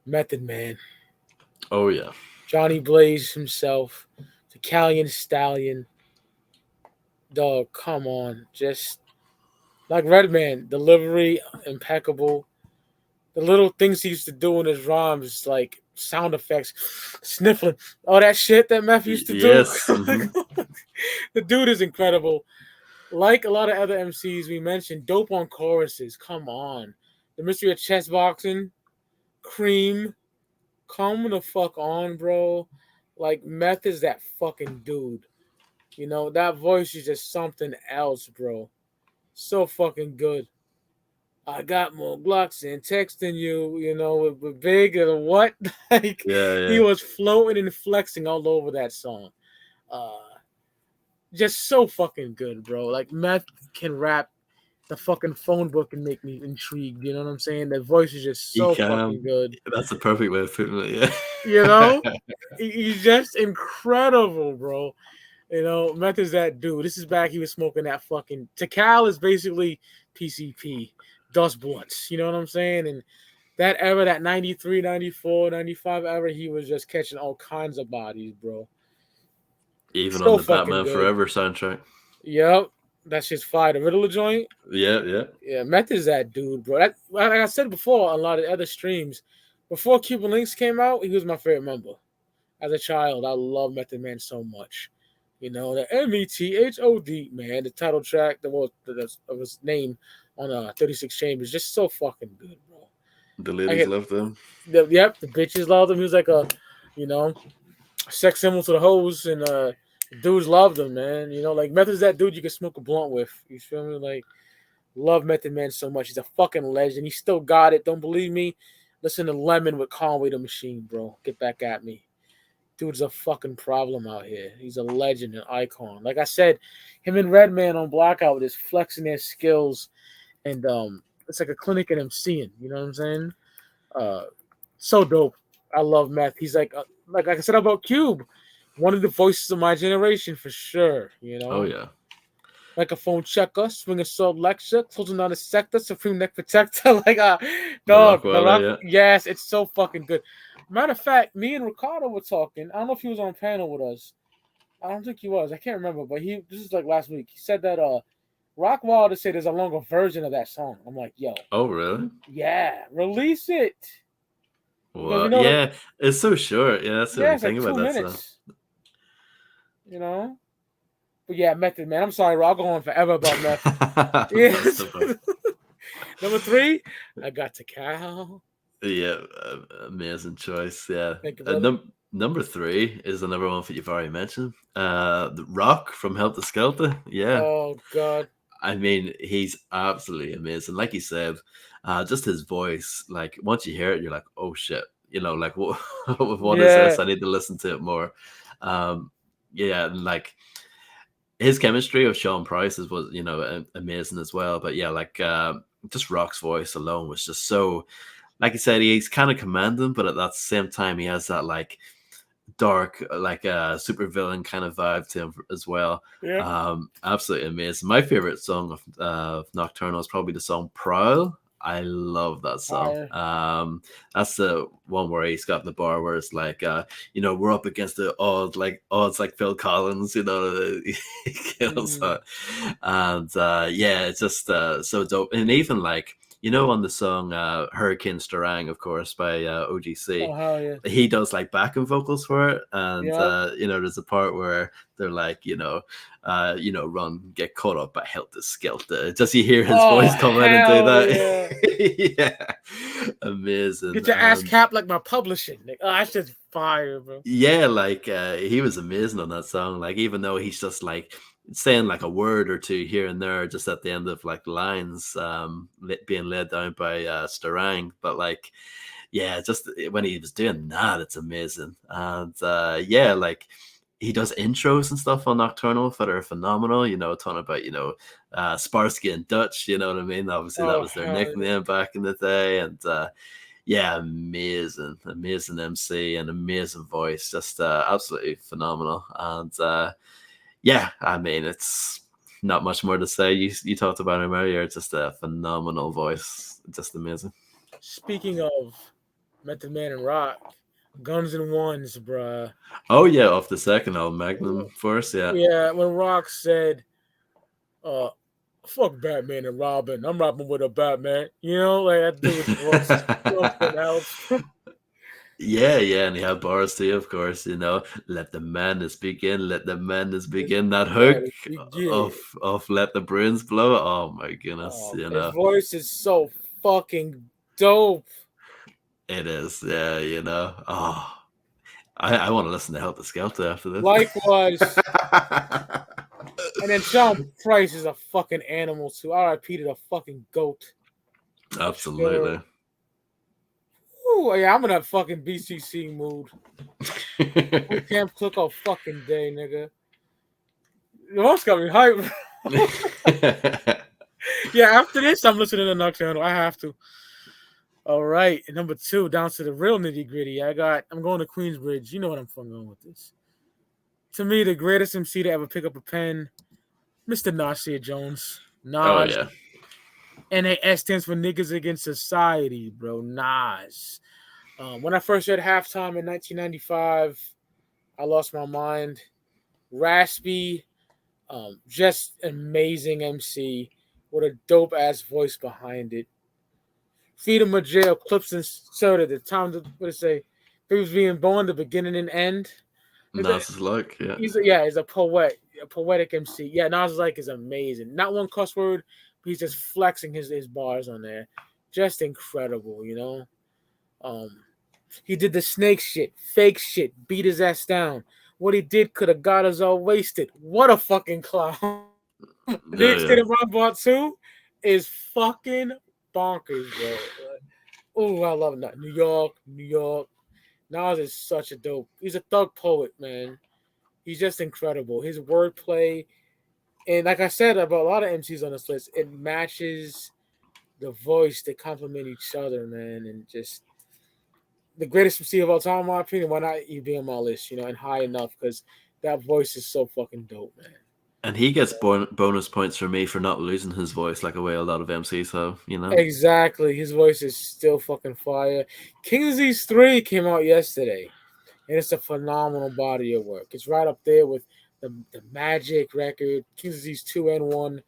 Method Man. Oh yeah, Johnny Blaze himself. The Callion Stallion. Dog, come on. Just like Redman. Delivery impeccable. The little things he used to do in his rhymes, like sound effects, sniffling, all that shit that Meth used to do. yes, mm-hmm. The dude is incredible. Like a lot of other MCs we mentioned, dope on choruses. Come on. The Mystery of Chess Boxing, Cream, come the fuck on, bro. Like, Meth is that fucking dude. That voice is just something else, bro. So fucking good. I got more Glocks and texting you, with big and what? Like, Yeah, he yeah. was floating and flexing all over that song. Uh, just so fucking good, bro. Like, Meth can rap the fucking phone book and make me intrigued. You know what I'm saying? The voice is just He so can. fucking good. That's the perfect way of putting it. You Yeah. know, he's just incredible, bro. Meth is that dude. This is back. He was smoking that fucking. Tikal is basically PCP, dust blunts. You know what I'm saying? And that era, that 93, 94, 95 era, he was just catching all kinds of bodies, bro. Even on So the fucking Batman good. Forever soundtrack. Yep. That's just fire. The Riddler joint. Yeah, yeah. Yeah, Meth is that dude, bro. Like I said before, on a lot of other streams, before Cuban Links came out, he was my favorite member. As a child, I love Method Man so much. The METHOD, man, the title track, of his name on 36 Chambers, just so fucking good, bro. The I ladies get loved them. the bitches loved him. He was like a, you know, sex symbol to the hoes, and dudes loved him, man. Like Method's that dude you can smoke a blunt with. You feel me? Like, love Method Man so much. He's a fucking legend. He still got it. Don't believe me? Listen to Lemon with Conway the Machine, bro. Get back at me. Dude's a fucking problem out here. He's a legend, an icon. Like I said, him and Redman on Blackout is flexing their skills, and it's like a clinic in emceeing. You know what I'm saying? Uh, so dope. I love Meth. He's like I said about Cube, one of the voices of my generation for sure. Oh yeah. Microphone checker, swing a sword lecture, closing down a sector, supreme neck protector. Like, The dog, the Rockwell, rock. yeah. Yes, it's so fucking good. Matter of fact, me and Ricardo were talking. I don't know if he was on panel with us. I don't think he was. I can't remember, but this is like last week. He said that Rock Wilder said there's a longer version of that song. I'm like, yo, Oh really? yeah, release it. Because Well, yeah, it's so short. Yeah, that's the yeah, only it's like thing about 2 that song. minutes. But yeah, Method Man. I'm sorry, Rob. I'll go on forever about Meth. Yeah. That's the part. Number 3, I got to Cal. Yeah, amazing choice. Yeah, Thank you, brother. number 3 is another one that you've already mentioned. The Rock from Help the Skelter. Yeah, Oh God. I mean, he's absolutely amazing. Like you said, just his voice. Like once you hear it, you're like, oh shit. Like what is Yeah. this? I need to listen to it more. Yeah, and like his chemistry of Sean Price was amazing as well. But yeah, like just Rock's voice alone was just so, like I said, he's kind of commanding, but at that same time he has that like dark, like super villain kind of vibe to him as well. Yeah. Absolutely amazing. My favorite song of Nocturnal is probably the song Prowl. I love that song. Fire. That's the one where he's got the bar where it's like, we're up against the odds like Phil Collins, he kills Mm. that. And yeah, it's just so dope. And even like, on the song Hurricane Starang, of course, by OGC, Oh hell yeah. he does like backing vocals for it. And, Yep. there's a part where they're like, run, get caught up by Helter Skelter. Just you hear his Oh voice come in and do hell that. yeah. Yeah, amazing. Get your ass capped like my publishing. Like, oh, that's just fire, bro. Yeah, like he was amazing on that song. Like even though he's just like saying like a word or two here and there, just at the end of like lines, being laid down by Starang, but like yeah, just when he was doing that, it's amazing. And yeah, like he does intros and stuff on Nocturnal that are phenomenal, talking about, Sparsky and Dutch, you know what I mean? Obviously that Oh was their hell yeah. nickname back in the day. And yeah, amazing MC and amazing voice, just absolutely phenomenal. And yeah, I mean, it's not much more to say. You talked about him earlier, just a phenomenal voice, just amazing. Speaking of Method Man and Rock, Guns and Ones, bruh. Oh yeah, off the second album, Magnum Force, yeah. Yeah, when Rock said, uh, fuck Batman and Robin. I'm rapping with a Batman. Like that dude's voice is something else. Yeah, and he had bars too, of course. Let the madness begin, let the madness It's begin. That hook bad. of Yeah. of let the brains blow. Oh my goodness, His voice is so fucking dope. it is. Yeah, Oh, I want to listen to Helter Skelter after this. Likewise. And then Sean Price is a fucking animal too. R.I.P. to the fucking goat. Absolutely. Sure. Ooh, yeah, I'm in a fucking BCC mood. We can't cook all fucking day, nigga. Most got me hype. Yeah, after this, I'm listening to Nocturnal. I have to. All right, and number 2, down to the real nitty gritty. I'm going to Queensbridge. You know what I'm fucking going with this. To me, the greatest MC to ever pick up a pen, Mr. Nasir Jones. Oh Nas. yeah. NAS stands for Niggas Against Society, bro. Nas. When I first read Halftime in 1995, I lost my mind. Raspy, just amazing MC with a dope ass voice behind it. Feed him a jail, clips inserted. The time to what to say, he was being born, the beginning and end. Nas's luck, yeah. He's a poetic MC. Yeah, Nas like is amazing. Not one cuss word, but he's just flexing his bars on there. Just incredible, He did the snake shit, fake shit, beat his ass down. What he did could have got us all wasted. What a fucking clown. The Yeah, extent of Round Bar 2 is fucking bonkers, bro. Oh, I love that. New York. Nas is such a dope. He's a thug poet, man. He's just incredible. His wordplay, and like I said about a lot of MCs on this list, it matches the voice. They complement each other, man, and just the greatest MC of all time, in my opinion. Why not you be on my list, and high enough because that voice is so fucking dope, man. and he gets bonus points for me for not losing his voice like a way a lot of MCs have, Exactly. His voice is still fucking fire. King Disease 3 came out yesterday, and it's a phenomenal body of work. It's right up there with the Magic record, King Disease 2 and 1.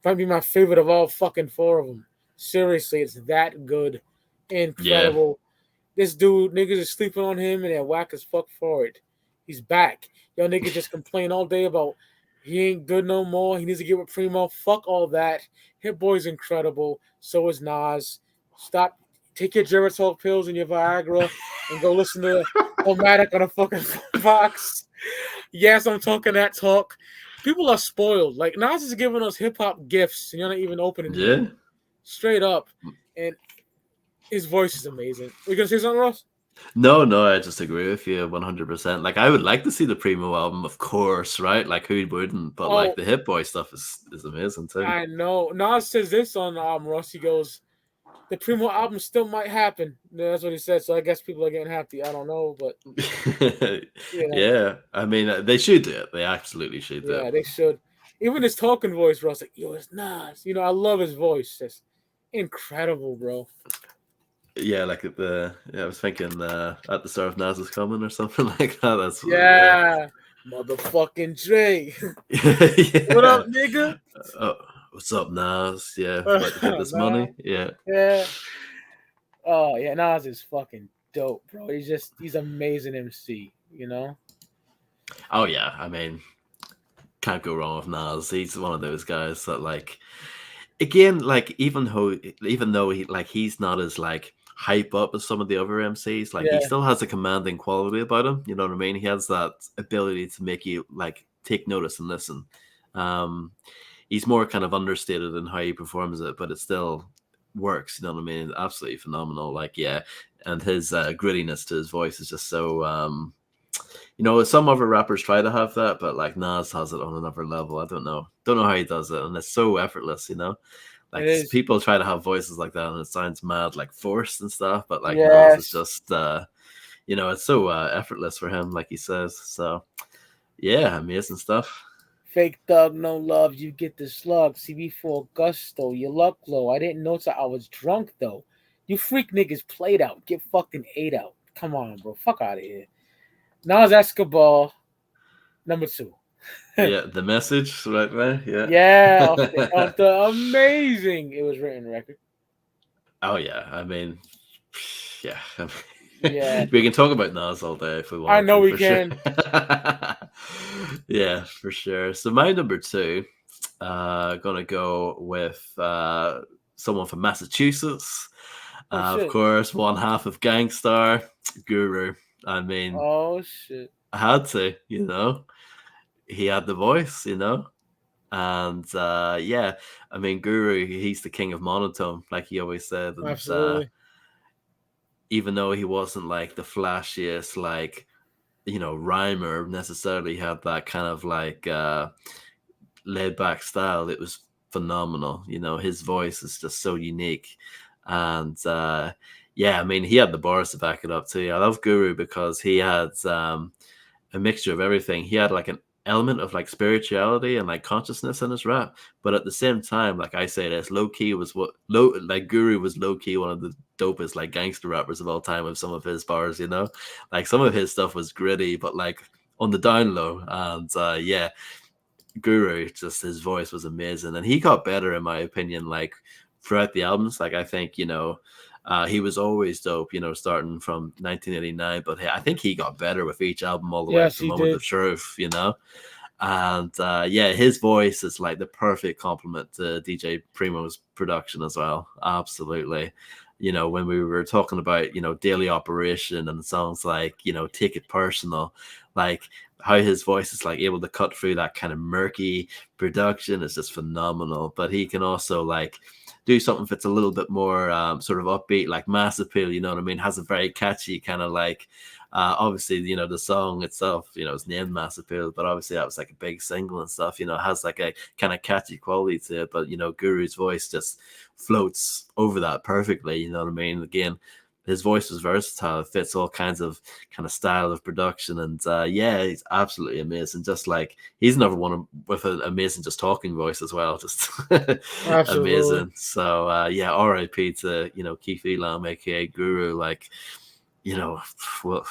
Might be my favorite of all fucking 4 of them. Seriously, it's that good. Incredible. Yeah. This dude, niggas is sleeping on him, and they're whack as fuck for it. He's back. Y'all niggas just complain all day about he ain't good no more. He needs to get with Primo. Fuck all that. Hit Boy's incredible. So is Nas. Stop. Take your Geritol pills and your Viagra and go listen to Omatic on a fucking box. Yes, I'm talking that talk. People are spoiled. Like Nas is giving us hip hop gifts, and you're not even opening them. Straight up. And his voice is amazing. You gonna say something, Ross? No, I just agree with you 100%. Like, I would like to see the Primo album, of course, right? Like, who wouldn't? But, like, the Hit Boy stuff is amazing, too. I know. Nas says this on Ross. He goes, the Primo album still might happen. That's what he said. So I guess people are getting happy. I don't know, but... Yeah. I mean, they should do it. They absolutely should do it. Yeah, they should. Even his talking voice, Ross, like, yo, it's Nas. I love his voice. incredible, bro. Yeah, like I was thinking at the start of Nas is coming or something like that. That's yeah. Yeah, motherfucking Dre. What up, Yeah. nigga? Oh, what's up, Nas? Yeah, about to get this Nah, money. Yeah. yeah. Oh yeah, Nas is fucking dope, bro. He's amazing MC. You know. Oh yeah. I mean, can't go wrong with Nas. He's one of those guys that like again, like even though he's not as like hype up as some of the other MCs, like he Yeah, still has a commanding quality about him. You know what I mean? He has that ability to make you like take notice and listen. Um, he's more kind of understated in how he performs it, but it still works. You know what I mean? Absolutely phenomenal. Like yeah, and his grittiness to his voice is just so. Some other rappers try to have that, but like Nas has it on another level. I don't know how he does it, and it's so effortless. it Like is. people try to have voices like that, and it sounds mad, like forced and stuff. But like Nas is Yes. just, it's so effortless for him, like he says. So yeah, amazing stuff. Fake thug, no love. You get the slug. CB4 gusto. Your luck low. I didn't know till I was drunk though. You freak niggas played out. Get fucking ate out. Come on, bro. Fuck out of here. Nas Escobar, number two. Yeah, the message right there. Yeah, Yeah. off the amazing It Was Written record. Oh yeah, I mean, yeah. Yeah, We can talk about Nas all day if we I wanted know to, we for sure. can. Yeah, for sure. So my number two, gonna go with someone from Massachusetts. Oh Of shit. course, one half of Gangstar, Guru. I mean, Oh shit. I had to, he had the voice, and yeah, I mean, Guru, he's the king of monotone, like he always said, and Absolutely. even though he wasn't like the flashiest, like rhymer necessarily, had that kind of like laid back style. It was phenomenal. His voice is just so unique, and yeah, I mean, he had the bars to back it up too. I love Guru because he had a mixture of everything. He had like an element of like spirituality and like consciousness in his rap, but at the same time, like I say this, low key was what low like Guru was low key one of the dopest like gangster rappers of all time with some of his bars. Like some of his stuff was gritty, but like on the down low, and yeah, Guru, just his voice was amazing, and he got better in my opinion. Like throughout the albums, like I think he was always dope. Starting from 1989, but I think he got better with each album all the way up Yes, to he Moment did. of Truth. And yeah, his voice is like the perfect complement to DJ Primo's production as well. Absolutely. When we were talking about, daily operation and songs like, Take It Personal, like how his voice is like able to cut through that kind of murky production is just phenomenal. But he can also like do something that's a little bit more sort of upbeat, like Mass Appeal, you know what I mean? Has a very catchy kind of like obviously, the song itself, is named Mass Appeal, but obviously that was like a big single and stuff, it has like a kind of catchy quality to it, but, Guru's voice just floats over that perfectly, you know what I mean? Again, his voice was versatile, it fits all kinds of kind of style of production, and yeah, he's absolutely amazing. Just like he's another one with an amazing just talking voice as well, just Absolutely. amazing. So yeah, R.I.P. to Keith Elam, aka Guru, like you know, well,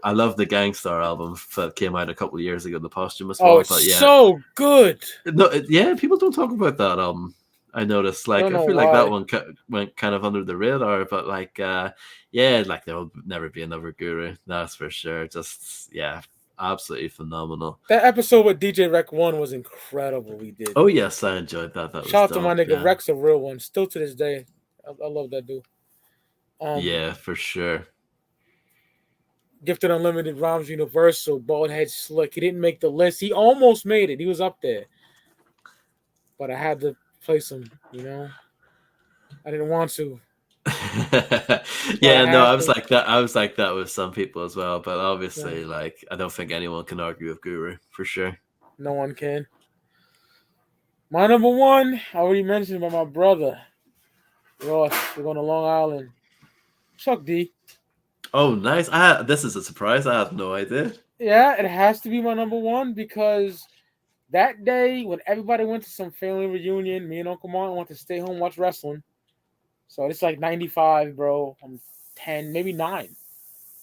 I love the Gangstar album that came out a couple of years ago, the posthumous Oh, one. it's But yeah, so good. no, yeah, people don't talk about that album. I noticed, I like, don't I know feel like that why. one went kind of under the radar, but like, yeah, like there will never be another Guru, that's for sure. Just yeah, absolutely phenomenal. That episode with DJ Rec One was incredible. We did. Oh yes, I enjoyed that. That was Shout out to my dope. nigga Yeah, Rex, a real one. Still to this day, I love that dude. Um, yeah, for sure. Gifted Unlimited, Rhymes Universal, Bald Head Slick. He didn't make the list. He almost made it. He was up there, but I had to place him. I didn't want to, but I Yeah, no, had I was to. like that. I was like that with some people as well, but Yeah, obviously, like, I don't think anyone can argue with Guru for sure. no one can. My number one, I already mentioned by my brother Ross. We're going to Long Island. Chuck D. Oh, nice. This is a surprise. I had no idea. Yeah, it has to be my number one because that day when everybody went to some family reunion, me and Uncle Martin went to stay home watch wrestling. So it's like 95, bro. I'm 10, maybe 9,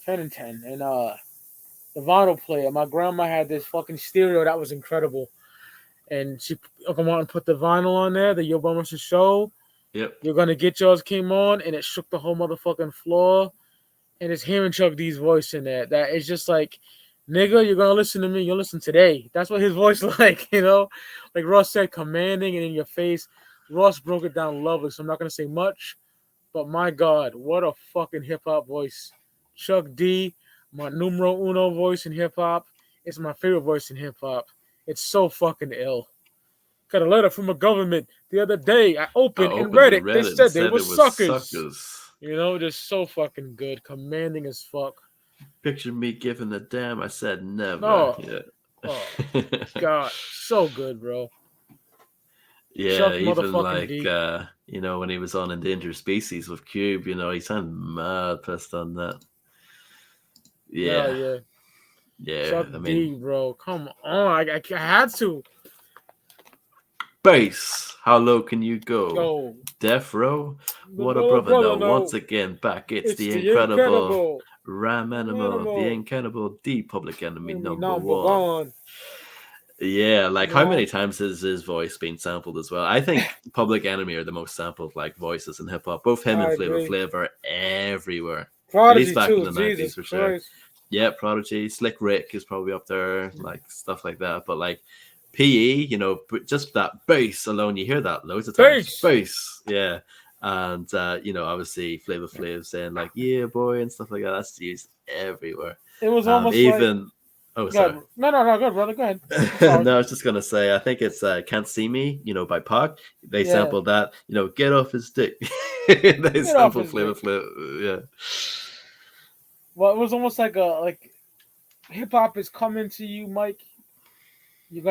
10 and 10, and the vinyl player. My grandma had this fucking stereo that was incredible, and she come on and put the vinyl on there. The Yo Bummer Show. Yep. You're gonna get yours came on, and it shook the whole motherfucking floor. And it's hearing Chuck D's voice in there. That is just like, nigga, you're gonna listen to me. You'll listen today. That's what his voice like, you know. Like Ross said, commanding and in your face. Ross broke it down lovely, so I'm not gonna say much. But my God, what a fucking hip hop voice. Chuck D, my numero uno voice in hip hop. It's my favorite voice in hip hop. It's so fucking ill. Got a letter from a government the other day. I I opened and opened read and it. They read it and said they said were it was suckers. suckers. You know, just so fucking good. Commanding as fuck. Picture me giving a damn. I said never. Oh, oh, Yeah. God. So good, bro. Yeah, Chuck even motherfucking like D. when he was on Endangered Species with Cube, he sounded mad pissed on that. Hell Yeah, yeah. yeah. Chuck I mean, D, bro. Come on. I had to. bass. How low can you go? Go. Death Row. What a No, brother! brother, No, once no. again back. It's It's the the incredible incredible. Ram Animal, the Animal. incredible D Public Enemy Enemy number number one. one. Yeah, like You how many know? times has his voice been sampled as well? I think Public Enemy are the most sampled like voices in hip hop. Both him I and Flavor agree. Flav are everywhere. At least Prodigy, back in too. the Jesus 90s for sure. Christ. Yeah, Prodigy, Slick Rick is probably up there, like stuff like that. But like PE, just that bass alone, you hear that loads of times. Bass. Bass, yeah. And obviously Flavor Flav saying like "yeah, boy" and stuff like that. That's used everywhere. It was almost like. Even oh, God, sorry. no, good, brother. Go ahead. I'm sorry. No, I was just gonna say, I think it's "Can't See Me," by Pac. They Yeah. sampled that, "Get off his dick." They Get off sampled his Flavor dick. Flav, yeah. Well, it was almost like hip hop is coming to you, Mike. You're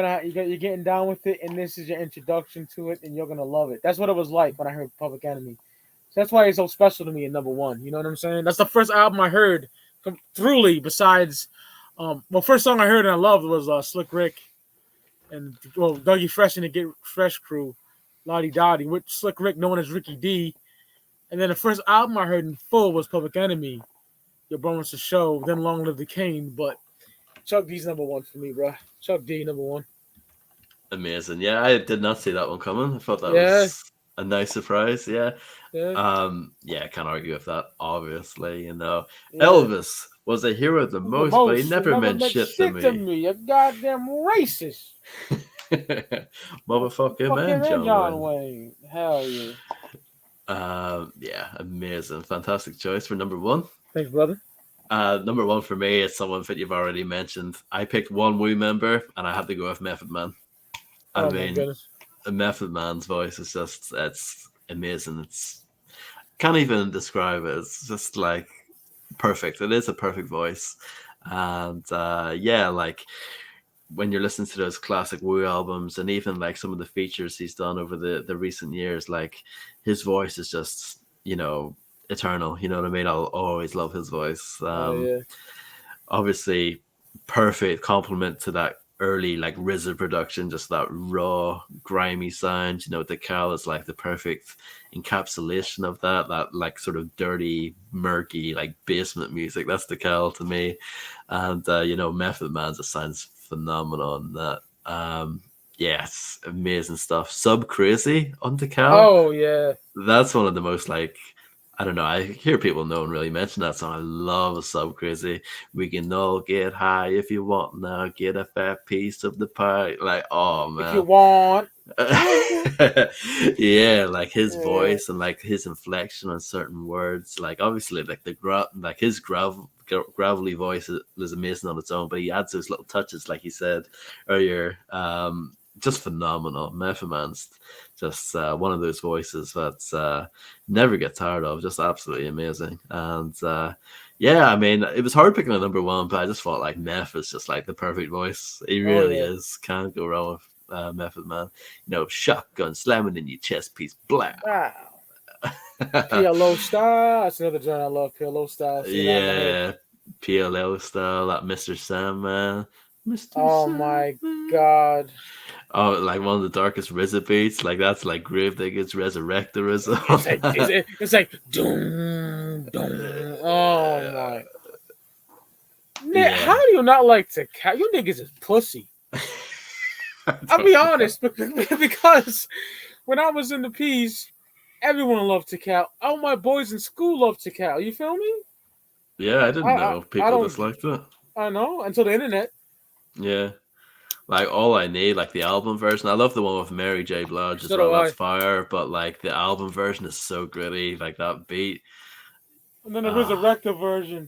getting down with it, and this is your introduction to it, and you're gonna love it. That's what it was like when I heard Public Enemy. So that's why it's so special to me in number one. You know what I'm saying? That's the first album I heard truly. Besides, first song I heard and I loved was Slick Rick and Dougie Fresh and the Get Fresh crew, Lottie Dottie, with Slick Rick known as Ricky D. And then the first album I heard in full was Public Enemy. Your Bonus to Show, then Long Live the Kane, but Chuck D's number one for me, bro. Chuck D number one. Amazing. Yeah, I did not see that one coming. I thought that Yeah, was a nice surprise. Yeah. yeah, Yeah, I can't argue with that, obviously. yeah. Elvis was a hero the The most, but he most. You never never meant meant shit to shit to me. me. You goddamn racist. Motherfucking man, Fucking John Wayne. Wayne. Hell yeah. Yeah, amazing. Fantastic choice for number one. Thanks, brother. Number one for me is someone that you've already mentioned. I picked one Wu member, and I had to go with Method Man. I Oh my mean, goodness. Method Man's voice is it's amazing. It's can't even describe it. It's just like perfect. It is a perfect voice, and yeah, like when you're listening to those classic Wu albums, and even like some of the features he's done over the recent years, like his voice is just eternal. You know what I mean? I'll always love his voice. Oh yeah. Obviously, perfect complement to that early like RZA production, just that raw, grimy sound. DeKal is like the perfect encapsulation of that like sort of dirty, murky, like basement music. That's DeKal to me. And Method Man just sounds phenomenal on that. Yeah, it's amazing stuff. Sub Crazy on DeKal. Oh yeah. That's one of the most like, I don't know. I hear people no one really mention that song. I love Sub Crazy. We can all get high if you want now. Get a fat piece of the pie. Like, oh If you man. want. Yeah, like his Yeah. voice and like his inflection on certain words. Like obviously, like like his gravelly voice is amazing on its own, but he adds those little touches, like he said earlier. Just phenomenal. Method Man's just one of those voices that's never get tired of. Just absolutely amazing. And yeah, I mean, it was hard picking a number one, but I just felt like Meth is just like the perfect voice. He Oh really yeah. is. Can't go wrong with Method Man. Shotgun slamming in your chest piece. Blah. Wow. PLO style. That's another genre I love. PLO style. Seen that in my head. Yeah, PLL style, that Mr. Sandman. Mr. Oh my Sandman. god. Oh, like one of the darkest RZA beats. Like that's like Gravedigger's Resurrectorism. It's like doom doom. Oh my. Nick, how Yeah. do you not like to cat? You niggas is pussy. I I'll be don't know. honest, because when I was in the P's, everyone loved to cat. All my boys in school loved to cat. You feel me? Yeah, I I, didn't I know I people don't disliked it. I know until the internet. Yeah. Like all I need, like the album version. I love the one with Mary J. Blige as So do well. That's I. fire. But like the album version is so gritty. Like that beat. And then the Ah. resurrected version,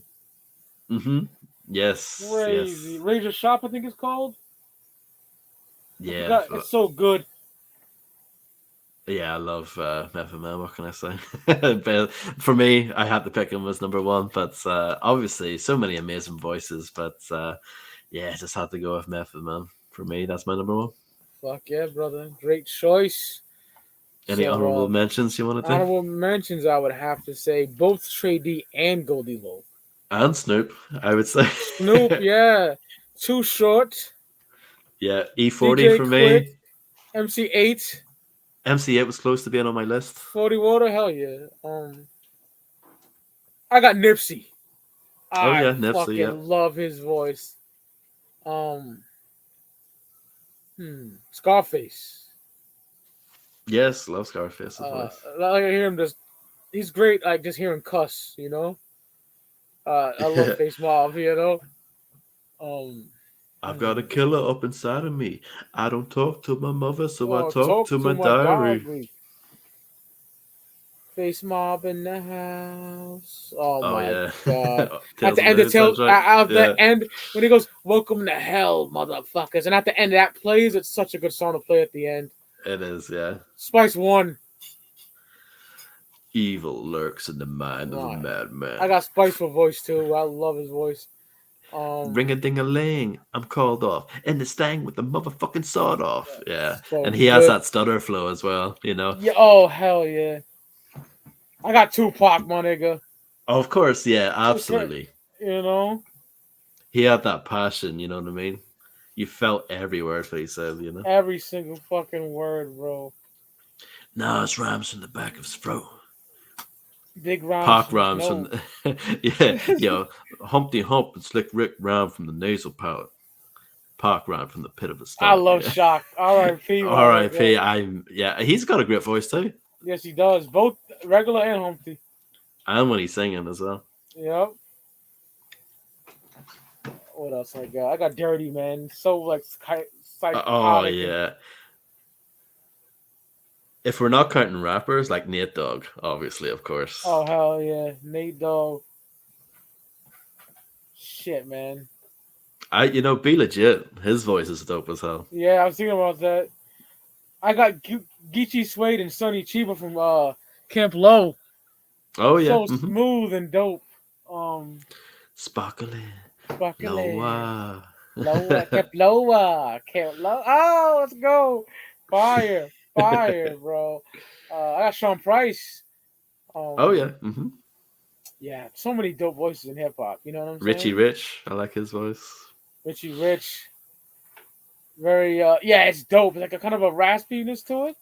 Mm-hmm. Yes. crazy. Yes. Razor Shop, I think it's called. I Yeah. forgot. It's so good. Yeah, I love Method Man. What can I say? But for me, I had to pick him as number one. But obviously, so many amazing voices. But yeah, just had to go with Method Man. For me, that's my number one. Fuck yeah, brother. Great choice. Any So, honorable mentions you want to do? honorable mentions, I would have to say both Trey D and Goldie Low. And Snoop, I would say. Snoop, yeah. Too Short. Yeah, E40 DJ for Quick. me. MC8. MC8 was close to being on my list. 40 Water, hell yeah. I got Nipsey. Oh I yeah, Nipsey. Yeah. fucking love his voice. Um, Scarface. Yes, love Scarface's voice. I hear him just. He's great. Like just hearing cuss, I love Face Mob. Um, I've got a killer up inside of me. I don't talk to my mother, so I oh, talk talk to to my my diary. diary. Face Mob in the house. Oh Oh my yeah. god! At Tales the of end, the it Hood tells soundtrack. at Yeah. the end when he goes, "Welcome to hell, motherfuckers," and at the end that plays. It's such a good song to play at the end. It is, yeah. Spice One. Evil lurks in the mind of a Right. madman. I got Spice for voice too. I love his voice. Ring a ding a ling, I'm called off. And the stang with the motherfucking sword off. Yeah. So And he has good. that stutter flow as well, you know. Yeah. Oh hell yeah. I got Tupac, my nigga. Oh, of course, yeah, Okay. absolutely. You know. He had that passion, you know what I mean? You felt every word that he said, you know. Every single fucking word, bro. Nas rhymes from the back of his throat. Big rhymes Park from the rhymes from snow. yeah, Humpty Hump and Slick Rick rhyme from the nasal pouch. Park rhyme from the pit of his I stomach. love Yeah. Shock. R.I.P. my R.I.P. nigga. Yeah, he's got a great voice too. Yes, he does. Both regular and Humpty. And when he's singing as well. Yep. What else I got? I got Dirty, man. So like psychotic. Oh yeah. If we're not counting rappers, like Nate Dogg, obviously, of course. Oh hell yeah, Nate Dogg. Shit, man. Be legit. His voice is dope as hell. Yeah, I was thinking about that. I got Geechee Suede and Sonny Chiba from Camp Low. Oh yeah. So smooth and dope. Sparkling. Sparkling. Lower. Camp Low. Camp Low. Oh, let's go. Fire, bro. I got Sean Price. Oh yeah. Yeah, so many dope voices in hip hop. You know what I'm saying? Richie Rich, I like his voice. Richie Rich. Very yeah, it's dope. It's like a kind of a raspiness to it.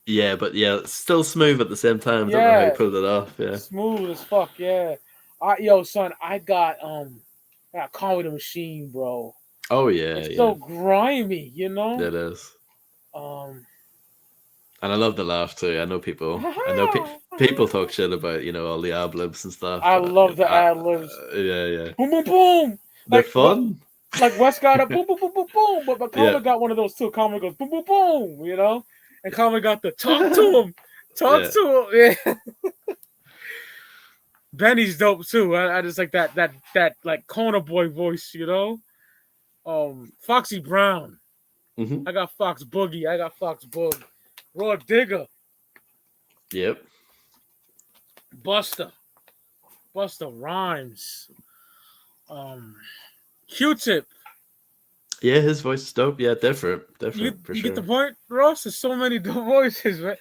Yeah, but yeah, still smooth at the same time. Yeah. Don't know how he pulled it off. Yeah. Smooth as fuck, yeah. Yo, son, I got Conway the Machine, bro. Oh yeah. It's so grimy, you know? It is. And I love the laugh too. I know people people talk shit about, all the ad libs and stuff. I love the ad libs. Yeah. Boom, boom, boom. They're fun. Like West got a boom, boom, boom, boom, boom. But Conway got one of those too. Conway goes boom, boom, boom, And Conway got the talk to him. Talk to him. Yeah. Benny's dope too. I just like that like corner boy voice, Foxy Brown. Mm-hmm. I got Fox Boogie. I got Fox Boog. Raw Digger. Yep. Busta Rhymes. Q-Tip. Yeah, his voice is dope. Yeah, different for You sure. get the point, Ross? There's so many dope voices, right?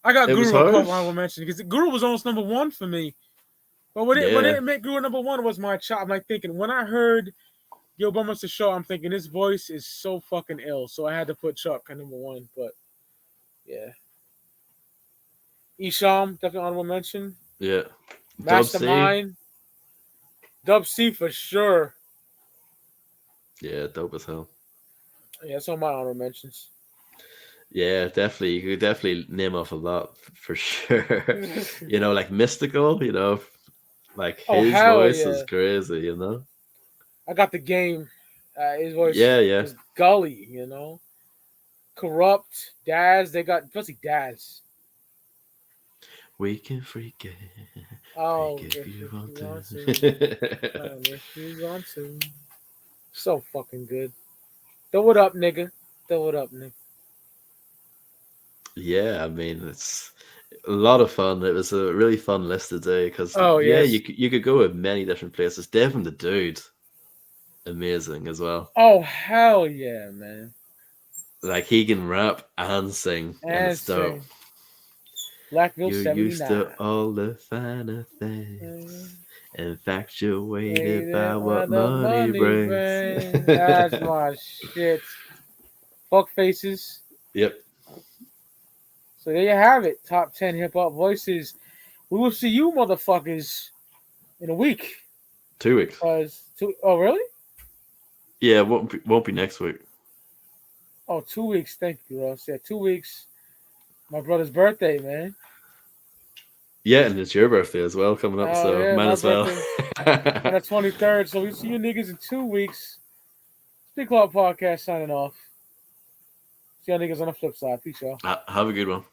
I got It was Guru a hard. couple I will mention because Guru was almost number one for me. But when it make Guru number one was my child. I'm like thinking when I heard Gil Bummer's the show. I'm thinking his voice is so fucking ill, so I had to put Chuck at number one. But yeah, Isham definitely honorable mention. Yeah. Dub C. Mastermind, Dub C for sure. Yeah, dope as hell. Yeah, that's all my honorable mentions. Yeah, definitely. You could definitely name off a lot for sure. You know, like Mystical, you know, like Oh his hell voice is yeah! crazy, you know? I got the game. His voice Yeah, yeah. is gully, you know. Corrupt, Daz. They got especially Daz. We can freak it. Oh, Freak if you want want to, to. if you want to. So fucking good. Throw it up, nigga. Throw it up, nigga. Yeah, I mean, it's a lot of fun. It was a really fun list today because, Oh yeah, yes. you could go with many different places. Devin the Dude, amazing as well. Oh hell yeah, man. Like, he can rap and sing, and And it's dope. sing. Blackville You're used 79. to all the finer things, infatuated by Why what the money money brings. brings. That's my shit. Fuck faces. Yep. So there you have it. Top 10 hip hop voices. We will see you motherfuckers in a week. 2 weeks. Oh really? Yeah, won't be next week. Oh, 2 weeks. Thank you, Ross. Yeah, 2 weeks. My brother's birthday, man. Yeah, and it's your birthday as well coming up, Oh so yeah, might my as well. birthday on the 23rd. So we see you niggas in 2 weeks. Ya Clout Podcast signing off. See you niggas on the flip side. Peace, y'all. Have a good one.